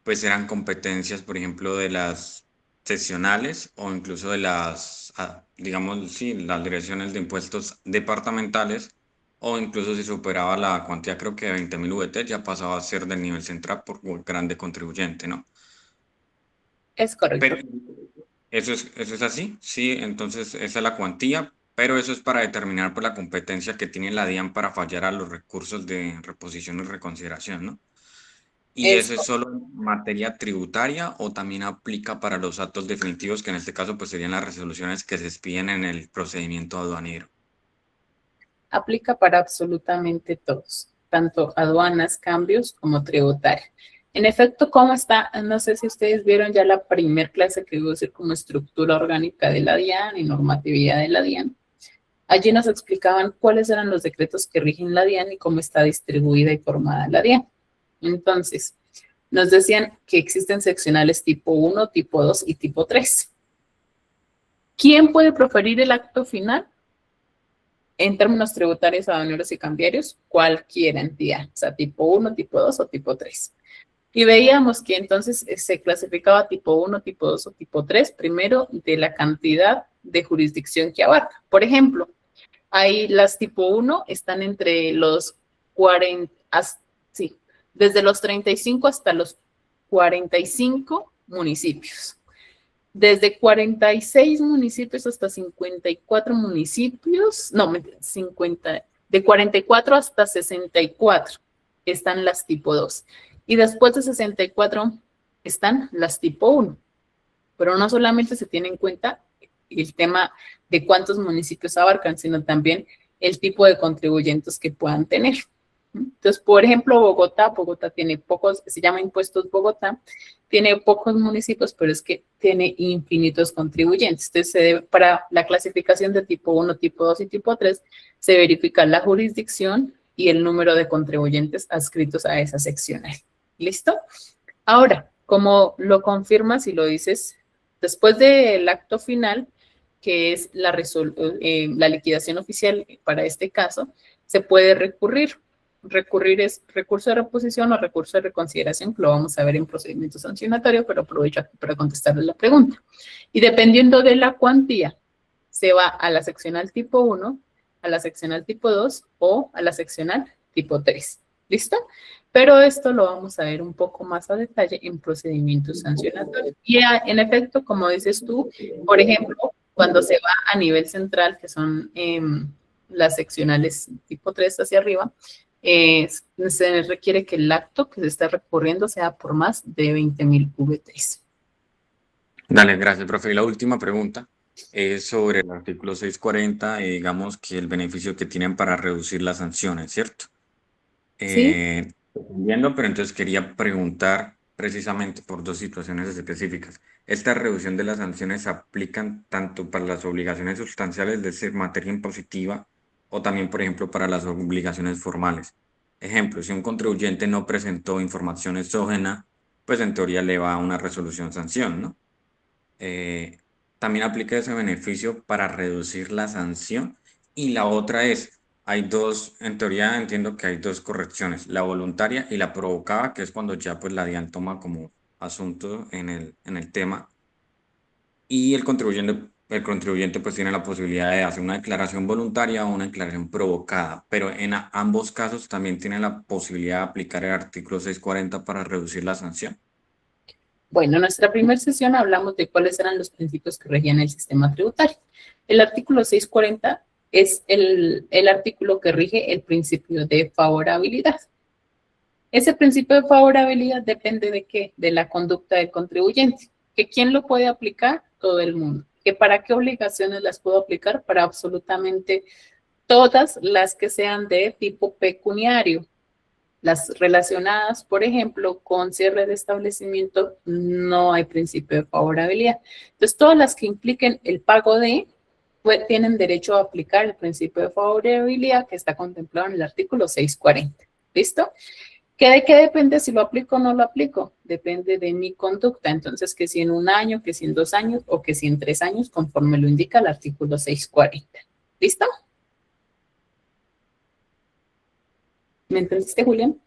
pues eran competencias, por ejemplo, de las seccionales o incluso de las, digamos, sí, las direcciones de impuestos departamentales, o incluso si superaba la cuantía, creo que de 20.000 VT, ya pasaba a ser del nivel central por grande contribuyente, ¿no? Es correcto. Pero, ¿eso es así? Sí, entonces esa es la cuantía, pero eso es para determinar pues, la competencia que tiene la DIAN para fallar a los recursos de reposición y reconsideración, ¿no? ¿Y eso es solo en materia tributaria o también aplica para los actos definitivos, que en este caso pues serían las resoluciones que se expiden en el procedimiento aduanero? Aplica para absolutamente todos, tanto aduanas, cambios como tributaria. En efecto, ¿cómo está? No sé si ustedes vieron ya la primer clase que iba a ser como estructura orgánica de la DIAN y normatividad de la DIAN. Allí nos explicaban cuáles eran los decretos que rigen la DIAN y cómo está distribuida y formada la DIAN. Entonces, nos decían que existen seccionales tipo 1, tipo 2 y tipo 3. ¿Quién puede proferir el acto final? En términos tributarios, aduaneros y cambiarios, cualquier entidad, o sea, tipo 1, tipo 2 o tipo 3. Y veíamos que entonces se clasificaba tipo 1, tipo 2 o tipo 3, primero de la cantidad de jurisdicción que abarca. Por ejemplo, ahí las tipo 1 están entre los 40, sí, desde los 35 hasta los 45 municipios. Desde 46 municipios hasta 54 municipios, no, 50, de 44 hasta 64 están las tipo 2. Y después de 64 están las tipo 1. Pero no solamente se tiene en cuenta el tema de cuántos municipios abarcan, sino también el tipo de contribuyentes que puedan tener. Entonces, por ejemplo, Bogotá tiene pocos, se llama Impuestos Bogotá, tiene pocos municipios, pero es que tiene infinitos contribuyentes. Entonces, para la clasificación de tipo 1, tipo 2 y tipo 3, se verifica la jurisdicción y el número de contribuyentes adscritos a esa seccional. ¿Listo? Ahora, como lo confirmas y lo dices, después del acto final, que es la liquidación oficial para este caso, se puede recurrir. Recurrir es recurso de reposición o recurso de reconsideración, que lo vamos a ver en procedimiento sancionatorio, pero aprovecho aquí para contestarle la pregunta. Y dependiendo de la cuantía, se va a la seccional tipo 1, a la seccional tipo 2 o a la seccional tipo 3. ¿Listo? Pero esto lo vamos a ver un poco más a detalle en procedimientos sancionatorios. Y en efecto, como dices tú, por ejemplo, cuando se va a nivel central, que son las seccionales tipo 3 hacia arriba, se requiere que el acto que se está recurriendo sea por más de 20.000 VTs. Dale, gracias, profe. Y la última pregunta es sobre el artículo 640, digamos que el beneficio que tienen para reducir las sanciones, ¿cierto? Sí. Viendo, pero entonces quería preguntar precisamente por dos situaciones específicas. ¿Esta reducción de las sanciones se aplican tanto para las obligaciones sustanciales de ser materia impositiva o también, por ejemplo, para las obligaciones formales? Ejemplo, si un contribuyente no presentó información exógena, pues en teoría le va a una resolución sanción, ¿no? También aplica ese beneficio para reducir la sanción. Y la otra es, hay dos, en teoría entiendo que hay dos correcciones, la voluntaria y la provocada, que es cuando ya pues la DIAN toma como asunto en el tema. Y el contribuyente pues tiene la posibilidad de hacer una declaración voluntaria o una declaración provocada, pero en ambos casos también tiene la posibilidad de aplicar el artículo 640 para reducir la sanción. Bueno, en nuestra primera sesión hablamos de cuáles eran los principios que regían el sistema tributario. El artículo 640 es el artículo que rige el principio de favorabilidad. Ese principio de favorabilidad depende de qué, de la conducta del contribuyente. ¿Que quién lo puede aplicar? Todo el mundo. ¿Que para qué obligaciones las puedo aplicar? Para absolutamente todas las que sean de tipo pecuniario. Las relacionadas, por ejemplo, con cierre de establecimiento, no hay principio de favorabilidad. Entonces, todas las que impliquen el pago de, pues, tienen derecho a aplicar el principio de favorabilidad que está contemplado en el artículo 640. ¿Listo? ¿De qué depende si lo aplico o no lo aplico? Depende de mi conducta. Entonces, que si en 1 año, que si en 2 años o que si en 3 años, conforme lo indica el artículo 640. ¿Listo? ¿Me entendiste, Julián?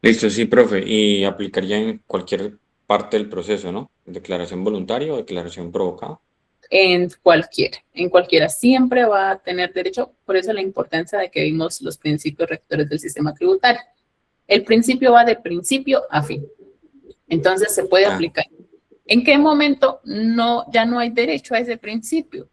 Listo, sí, profe. Y aplicaría en cualquier parte del proceso, ¿no? ¿Declaración voluntaria o declaración provocada? En cualquiera. Siempre va a tener derecho, por eso la importancia de que vimos los principios rectores del sistema tributario. El principio va de principio a fin. Entonces se puede aplicar. ¿En qué momento ya no hay derecho a ese principio?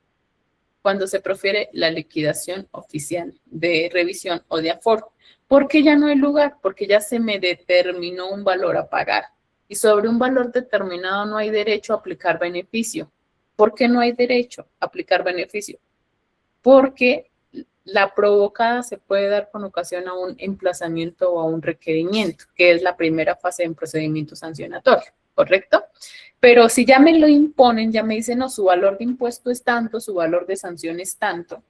Cuando se profiere la liquidación oficial de revisión o de aforo. ¿Por qué ya no hay lugar? Porque ya se me determinó un valor a pagar. Y sobre un valor determinado no hay derecho a aplicar beneficio. ¿Por qué no hay derecho a aplicar beneficio? Porque la provocada se puede dar con ocasión a un emplazamiento o a un requerimiento, que es la primera fase en procedimiento sancionatorio. ¿correcto? Pero si ya me lo imponen, ya me dicen, no, su valor de impuesto es tanto, su valor de sanción es tanto,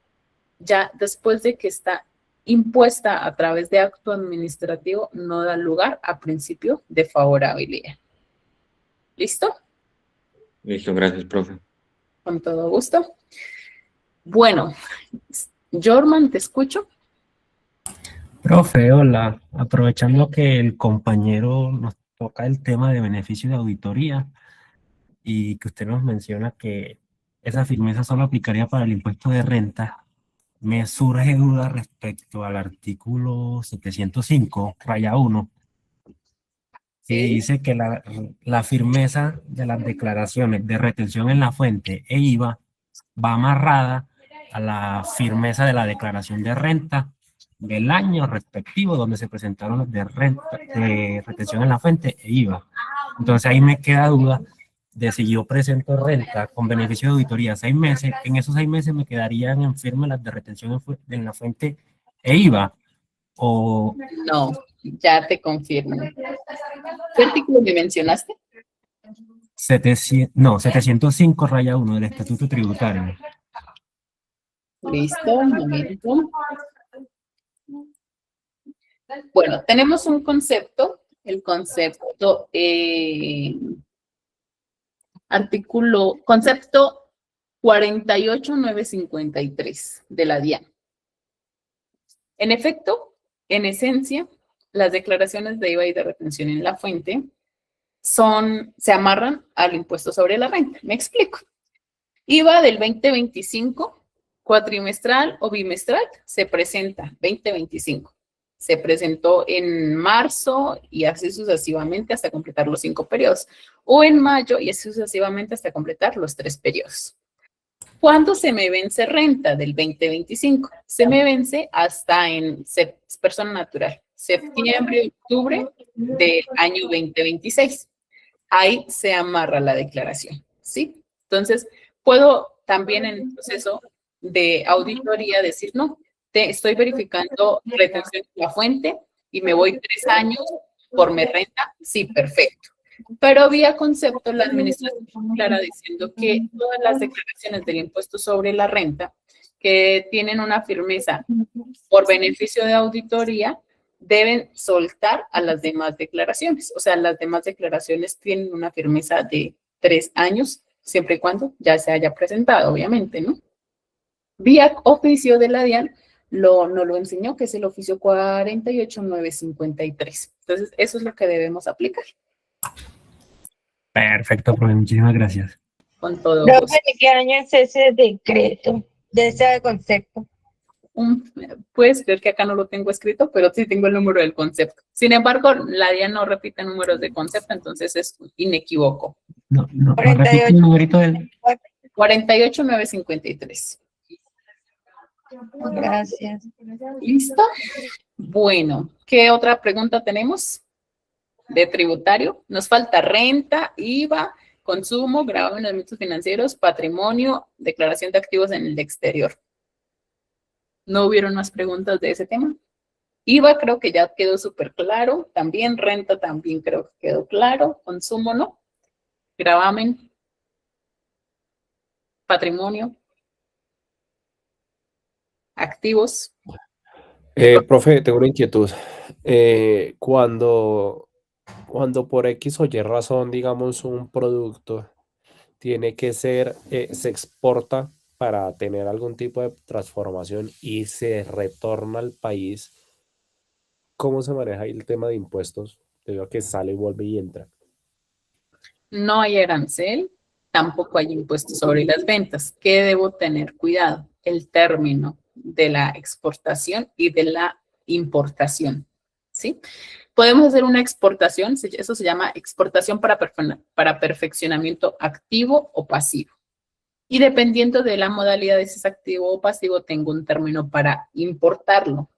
ya después de que está impuesta a través de acto administrativo, no da lugar a principio de favorabilidad. ¿Listo? Listo, gracias, profe. Con todo gusto. Bueno, Jorman, te escucho. Profe, hola. Aprovechando que el compañero nos toca el tema de beneficio de auditoría y que usted nos menciona que esa firmeza solo aplicaría para el impuesto de renta, me surge duda respecto al artículo 705, raya 1, que dice que la firmeza de las declaraciones de retención en la fuente e IVA va amarrada a la firmeza de la declaración de renta del año respectivo donde se presentaron los de retención en la fuente e IVA. Entonces ahí me queda duda de si yo presento renta con beneficio de auditoría 6 meses, en esos 6 meses me quedarían en firme las de retención en la fuente e IVA, o... No, ya te confirmo. ¿Qué artículo me mencionaste? 705 raya 1 del Estatuto Tributario. Listo, un momento. Bueno, tenemos un concepto, el concepto concepto 48953 de la DIAN. En efecto, en esencia, las declaraciones de IVA y de retención en la fuente se amarran al impuesto sobre la renta. Me explico. IVA del 2025, cuatrimestral o bimestral, se presenta 2025. Se presentó en marzo y así sucesivamente hasta completar los 5 periodos. O en mayo y así sucesivamente hasta completar los 3 periodos. ¿Cuándo se me vence renta del 2025? Se me vence hasta en persona natural, septiembre, octubre del año 2026. Ahí se amarra la declaración, ¿sí? Entonces, puedo también en el proceso de auditoría decir, no, estoy verificando retención de la fuente y me voy 3 años por mi renta, sí, perfecto. Pero vía concepto, la administración clara diciendo que todas las declaraciones del impuesto sobre la renta que tienen una firmeza por beneficio de auditoría deben soltar a las demás declaraciones. O sea, las demás declaraciones tienen una firmeza de 3 años, siempre y cuando ya se haya presentado, obviamente, ¿no? Vía oficio de la DIAN no lo enseñó, que es el oficio 48953. Entonces, eso es lo que debemos aplicar. Perfecto, profe, muchísimas gracias. Con todo gusto. ¿De qué año es ese decreto, de ese concepto? Puedes creer que acá no lo tengo escrito, pero sí tengo el número del concepto. Sin embargo, la DIAN no repite números de concepto, entonces es inequívoco. No repite el numerito del... 48953. Gracias. ¿Listo? Bueno, ¿qué otra pregunta tenemos? De tributario. Nos falta renta, IVA, consumo, gravamen en los ámbitos financieros, patrimonio, declaración de activos en el exterior. ¿No hubieron más preguntas de ese tema? IVA creo que ya quedó súper claro. También renta también creo que quedó claro. Consumo no. Gravamen. Patrimonio. Activos. Profe, tengo una inquietud. Cuando por X o Y razón, digamos, un producto tiene que ser, se exporta para tener algún tipo de transformación y se retorna al país, ¿cómo se maneja ahí el tema de impuestos? Debido a que sale, vuelve y entra. No hay arancel, tampoco hay impuesto sobre las ventas. ¿Qué debo tener cuidado? El término de la exportación y de la importación, ¿sí? Podemos hacer una exportación, eso se llama exportación para perfeccionamiento activo o pasivo. Y dependiendo de la modalidad de si es activo o pasivo, tengo un término para importarlo.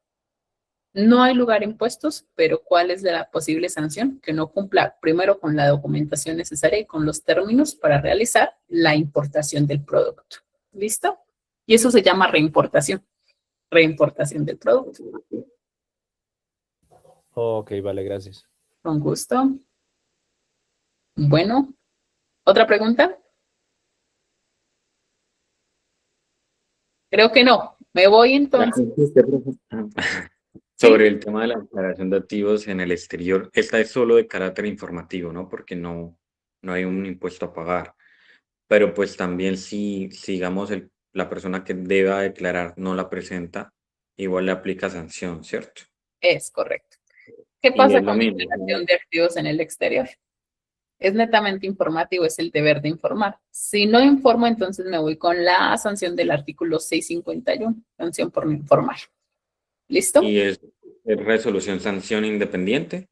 No hay lugar a impuestos, pero ¿cuál es la posible sanción? Que no cumpla primero con la documentación necesaria y con los términos para realizar la importación del producto. ¿Listo? Y eso se llama reimportación. Reimportación del producto. Ok, vale, gracias. Con gusto. Bueno, ¿otra pregunta? Creo que no. Me voy entonces. Sobre el tema de la declaración de activos en el exterior, esta es solo de carácter informativo, ¿no? Porque no hay un impuesto a pagar. Pero pues también si digamos, la persona que deba declarar no la presenta, igual le aplica sanción, ¿cierto? Es correcto. ¿Qué Y pasa es lo con la mismo, declaración de activos en el exterior? Es netamente informativo, es el deber de informar. Si no informo, entonces me voy con la sanción del artículo 651, sanción por no informar. ¿Listo? Y es resolución sanción independiente.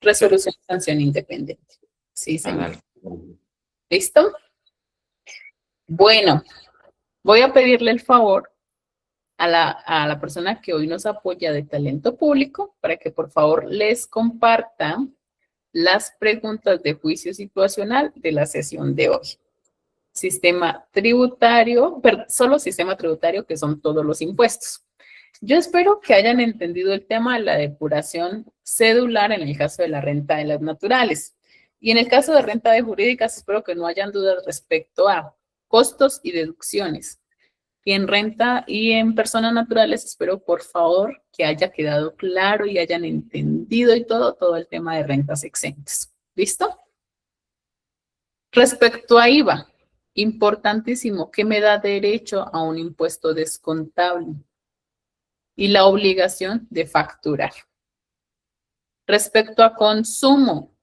Resolución de sanción independiente. Sí, Ah, señor. dale. ¿Listo? Bueno, voy a pedirle el favor a la persona que hoy nos apoya de talento público para que por favor les comparta las preguntas de juicio situacional de la sesión de hoy. Sistema tributario, solo sistema tributario, que son todos los impuestos. Yo espero que hayan entendido el tema de la depuración cedular en el caso de la renta de las naturales. Y en el caso de renta de jurídicas, espero que no hayan dudas respecto a costos y deducciones. Y en renta y en personas naturales, espero por favor que haya quedado claro y hayan entendido y todo el tema de rentas exentas. ¿Listo? Respecto a IVA, importantísimo, que me da derecho a un impuesto descontable y la obligación de facturar. Respecto a consumo,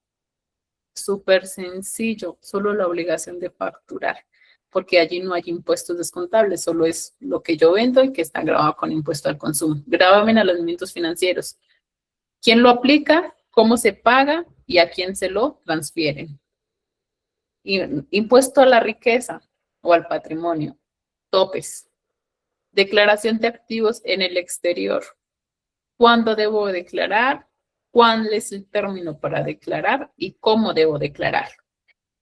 súper sencillo, solo la obligación de facturar, porque allí no hay impuestos descontables, solo es lo que yo vendo y que está grabado con impuesto al consumo. Gravamen a los movimientos financieros. ¿Quién lo aplica? ¿Cómo se paga? ¿Y a quién se lo transfieren? Impuesto a la riqueza o al patrimonio. Topes. Declaración de activos en el exterior. ¿Cuándo debo declarar? ¿Cuál es el término para declarar? ¿Y cómo debo declarar?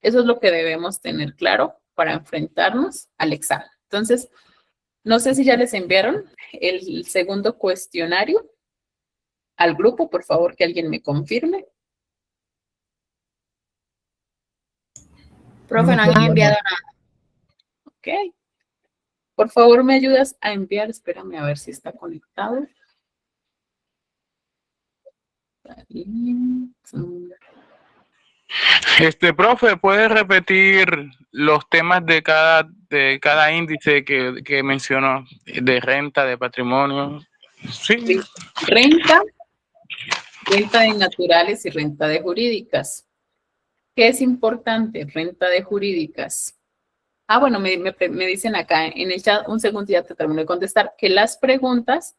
Eso es lo que debemos tener claro para enfrentarnos al examen. Entonces, no sé si ya les enviaron el segundo cuestionario al grupo. Por favor, que alguien me confirme. Profe, no han enviado nada. Ok. Por favor, me ayudas a enviar. Espérame a ver si está conectado. Profe, ¿puede repetir los temas de cada índice que mencionó, de renta, de patrimonio? Sí. Renta de naturales y renta de jurídicas. ¿Qué es importante? Renta de jurídicas. Ah, bueno, me dicen acá en el chat, un segundo, ya te termino de contestar, que las preguntas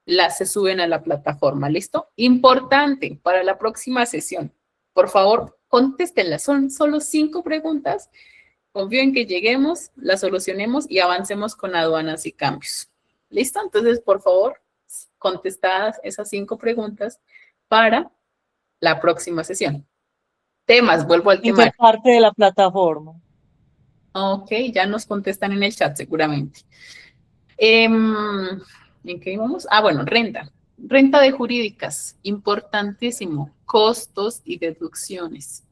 se suben a la plataforma, ¿listo? Importante para la próxima sesión. Por favor, contéstenlas. Son solo 5 preguntas. Confío en que lleguemos, las solucionemos y avancemos con aduanas y cambios. ¿Listo? Entonces, por favor, contestadas esas 5 preguntas para la próxima sesión. Temas, vuelvo al tema. ¿En qué parte de la plataforma? Ok, ya nos contestan en el chat seguramente. ¿En qué íbamos? Ah, bueno, renta. Renta de jurídicas, importantísimo. Costos y deducciones.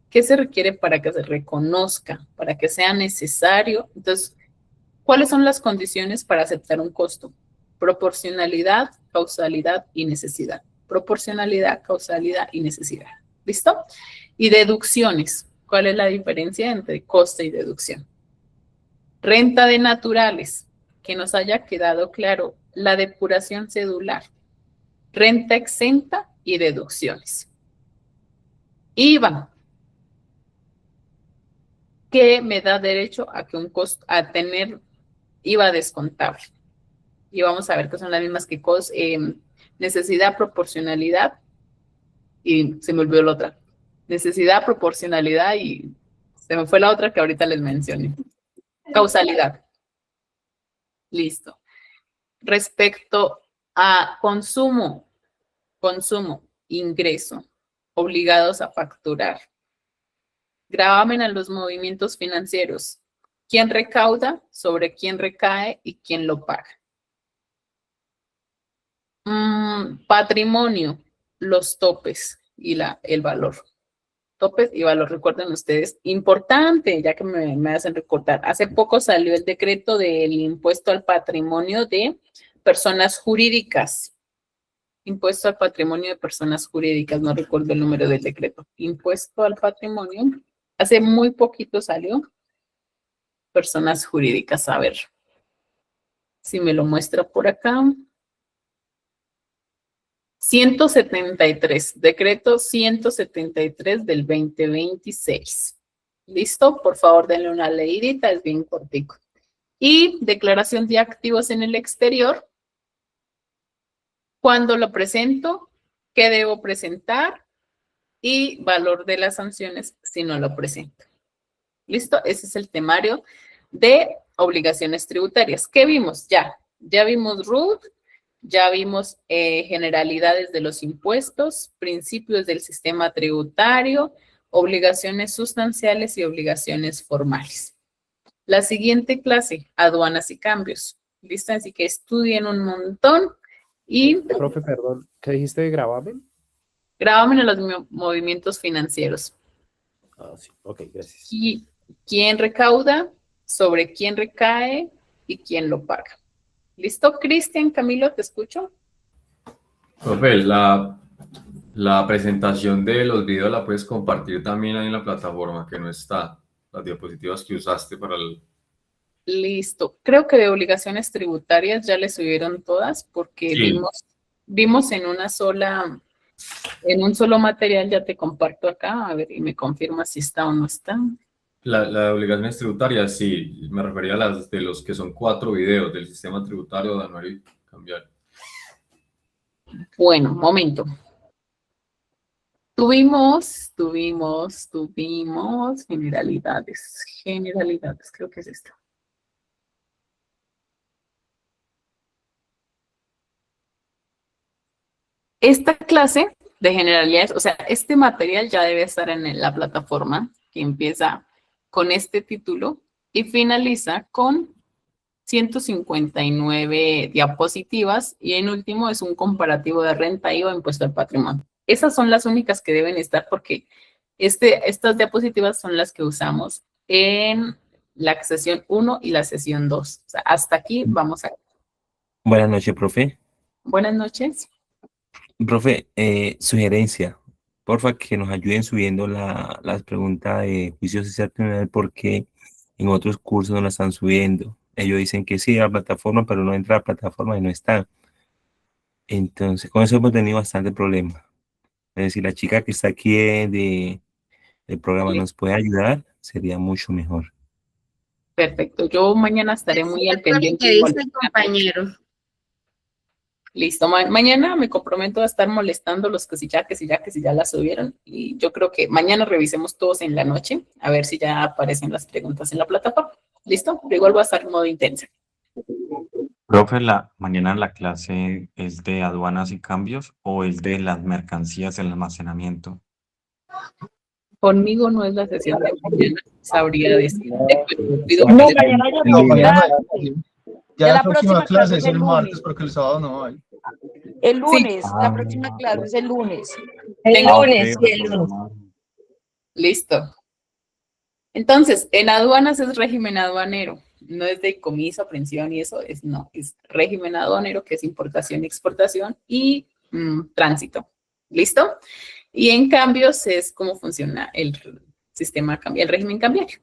¿Qué se requiere para que se reconozca, para que sea necesario? Entonces, ¿cuáles son las condiciones para aceptar un costo? Proporcionalidad, causalidad y necesidad. Proporcionalidad, causalidad y necesidad. ¿Listo? Y deducciones. ¿Cuál es la diferencia entre coste y deducción? Renta de naturales. Que nos haya quedado claro la depuración cedular. Renta exenta y deducciones. IVA. Que me da derecho a que a tener IVA descontable. Y vamos a ver que son las mismas que necesidad, proporcionalidad, y se me olvidó la otra. Necesidad, proporcionalidad, y se me fue la otra que ahorita les mencioné. Causalidad. Listo. Respecto a consumo, ingreso, obligados a facturar. Gravamen a los movimientos financieros. ¿Quién recauda? ¿Sobre quién recae? ¿Y quién lo paga? Patrimonio, los topes y el valor. topes y valor. Recuerden ustedes, importante, ya que me hacen recordar, hace poco salió el decreto del impuesto al patrimonio de personas jurídicas. Impuesto al patrimonio de personas jurídicas, no recuerdo el número del decreto. Impuesto al patrimonio, hace muy poquito salió. Personas jurídicas, a ver si me lo muestra por acá. 173, decreto 173 del 2026. ¿Listo? Por favor, denle una leidita, es bien cortico. Y declaración de activos en el exterior. ¿Cuándo lo presento? ¿Qué debo presentar? Y valor de las sanciones si no lo presento. ¿Listo? Ese es el temario de obligaciones tributarias. ¿Qué vimos? Ya vimos RUT, ya vimos generalidades de los impuestos, principios del sistema tributario, obligaciones sustanciales y obligaciones formales. La siguiente clase, aduanas y cambios. ¿Listo? Así que estudien un montón y... Profe, perdón, ¿qué dijiste de gravamen? Gravamen en los movimientos financieros. Ah, sí, ok, gracias. Y quién recauda, sobre quién recae y quién lo paga. ¿Listo? Cristian, Camilo, te escucho. Profe, la presentación de los videos la puedes compartir también ahí en la plataforma, que no está. Las diapositivas que usaste para el... Listo. Creo que de obligaciones tributarias ya le subieron todas porque Sí. vimos en un solo material, ya te comparto acá, a ver, y me confirma si está o no está. La de obligaciones tributarias, sí, me refería a las de los que son 4 videos del sistema tributario de anuario y cambiario. Bueno, momento. Tuvimos generalidades, creo que es esto. Esta clase de generalidades, o sea, este material ya debe estar en la plataforma que empieza con este título y finaliza con 159 diapositivas y en último es un comparativo de renta, IVA, impuesto al patrimonio. Esas son las únicas que deben estar porque estas diapositivas son las que usamos en la sesión 1 y la sesión 2. O sea, hasta aquí vamos a... Buenas noches, profe. Buenas noches. Profe, sugerencia. Porfa, que nos ayuden subiendo las preguntas de juicio social criminal porque en otros cursos no las están subiendo. Ellos dicen que sí a la plataforma, pero no entra a la plataforma y no está. Entonces, con eso hemos tenido bastante problema. Es decir, la chica que está aquí del programa nos puede ayudar, sería mucho mejor. Perfecto. Yo mañana estaré muy al pendiente. ¿Qué dice el compañero? Listo. Mañana me comprometo a estar molestando los que si ya la subieron. Y yo creo que mañana revisemos todos en la noche, a ver si ya aparecen las preguntas en la plataforma. ¿Listo? Pero igual va a estar en modo intenso. Profe, mañana la clase es de aduanas y cambios o es de las mercancías en el almacenamiento. Conmigo no es la sesión de mañana, sabría decirte. No, mañana ya no. mañana Ya ya la la próxima próxima clase clase es es el el martes lunes. porque el sábado no hay. El lunes, Sí. la próxima clase es el lunes. El Ah, ok, lunes, sí, el lunes. reprogramado. Listo. Entonces, en aduanas es régimen aduanero, no es de comiso, aprehensión y eso, es régimen aduanero que es importación y exportación y tránsito. ¿Listo? Y en cambios es cómo funciona el sistema, el régimen cambiario.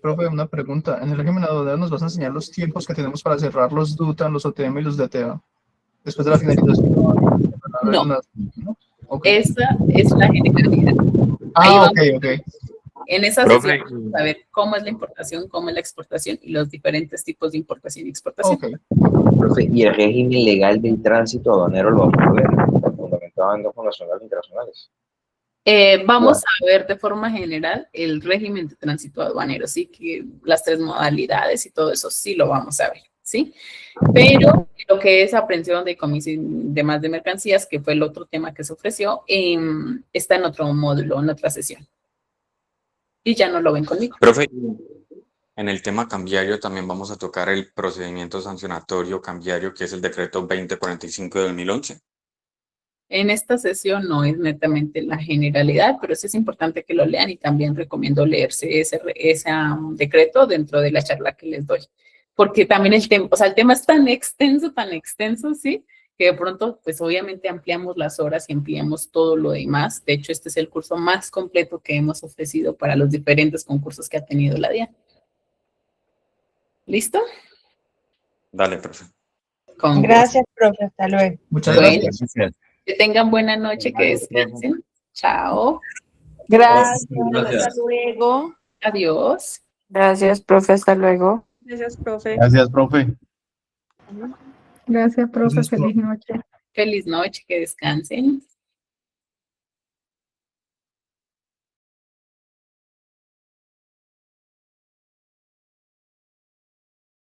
Profe, una pregunta. En el régimen aduanero nos vas a enseñar los tiempos que tenemos para cerrar los DUTA, los OTM y los DTA. Después de la finalización. No. ¿No? Ok. Esa es la generalidad. Ahí Ah, vamos. ok. En esa Profe, sesión vamos a ver cómo es la importación, cómo es la exportación y los diferentes tipos de importación y exportación. Ok. Profe, y el régimen legal del tránsito aduanero lo vamos a ver, fundamentado en normas nacionales e internacionales. Vamos a ver de forma general el régimen de tránsito aduanero, sí, que las 3 modalidades y todo eso sí lo vamos a ver, ¿sí? Pero lo que es aprehensión de comiso y demás de mercancías, que fue el otro tema que se ofreció, está en otro módulo, en otra sesión. Y ya no lo ven conmigo. Profe, en el tema cambiario también vamos a tocar el procedimiento sancionatorio cambiario, que es el decreto 2045 de 2011. En esta sesión no es netamente la generalidad, pero sí es importante que lo lean y también recomiendo leerse ese decreto dentro de la charla que les doy. Porque también el tema, o sea, el tema es tan extenso, ¿sí? Que de pronto, pues obviamente ampliamos las horas y ampliamos todo lo demás. De hecho, este es el curso más completo que hemos ofrecido para los diferentes concursos que ha tenido la DIAN. ¿Listo? Dale, profe. Gracias, profe. Hasta luego. Muchas Bueno, gracias. que tengan buena noche, que descansen. Chao. Gracias. Gracias. Hasta luego. Adiós. Gracias, profe. Hasta luego. Gracias, profe. Gracias, profe. Gracias, profe. Gracias, Feliz noche. Feliz noche, que descansen.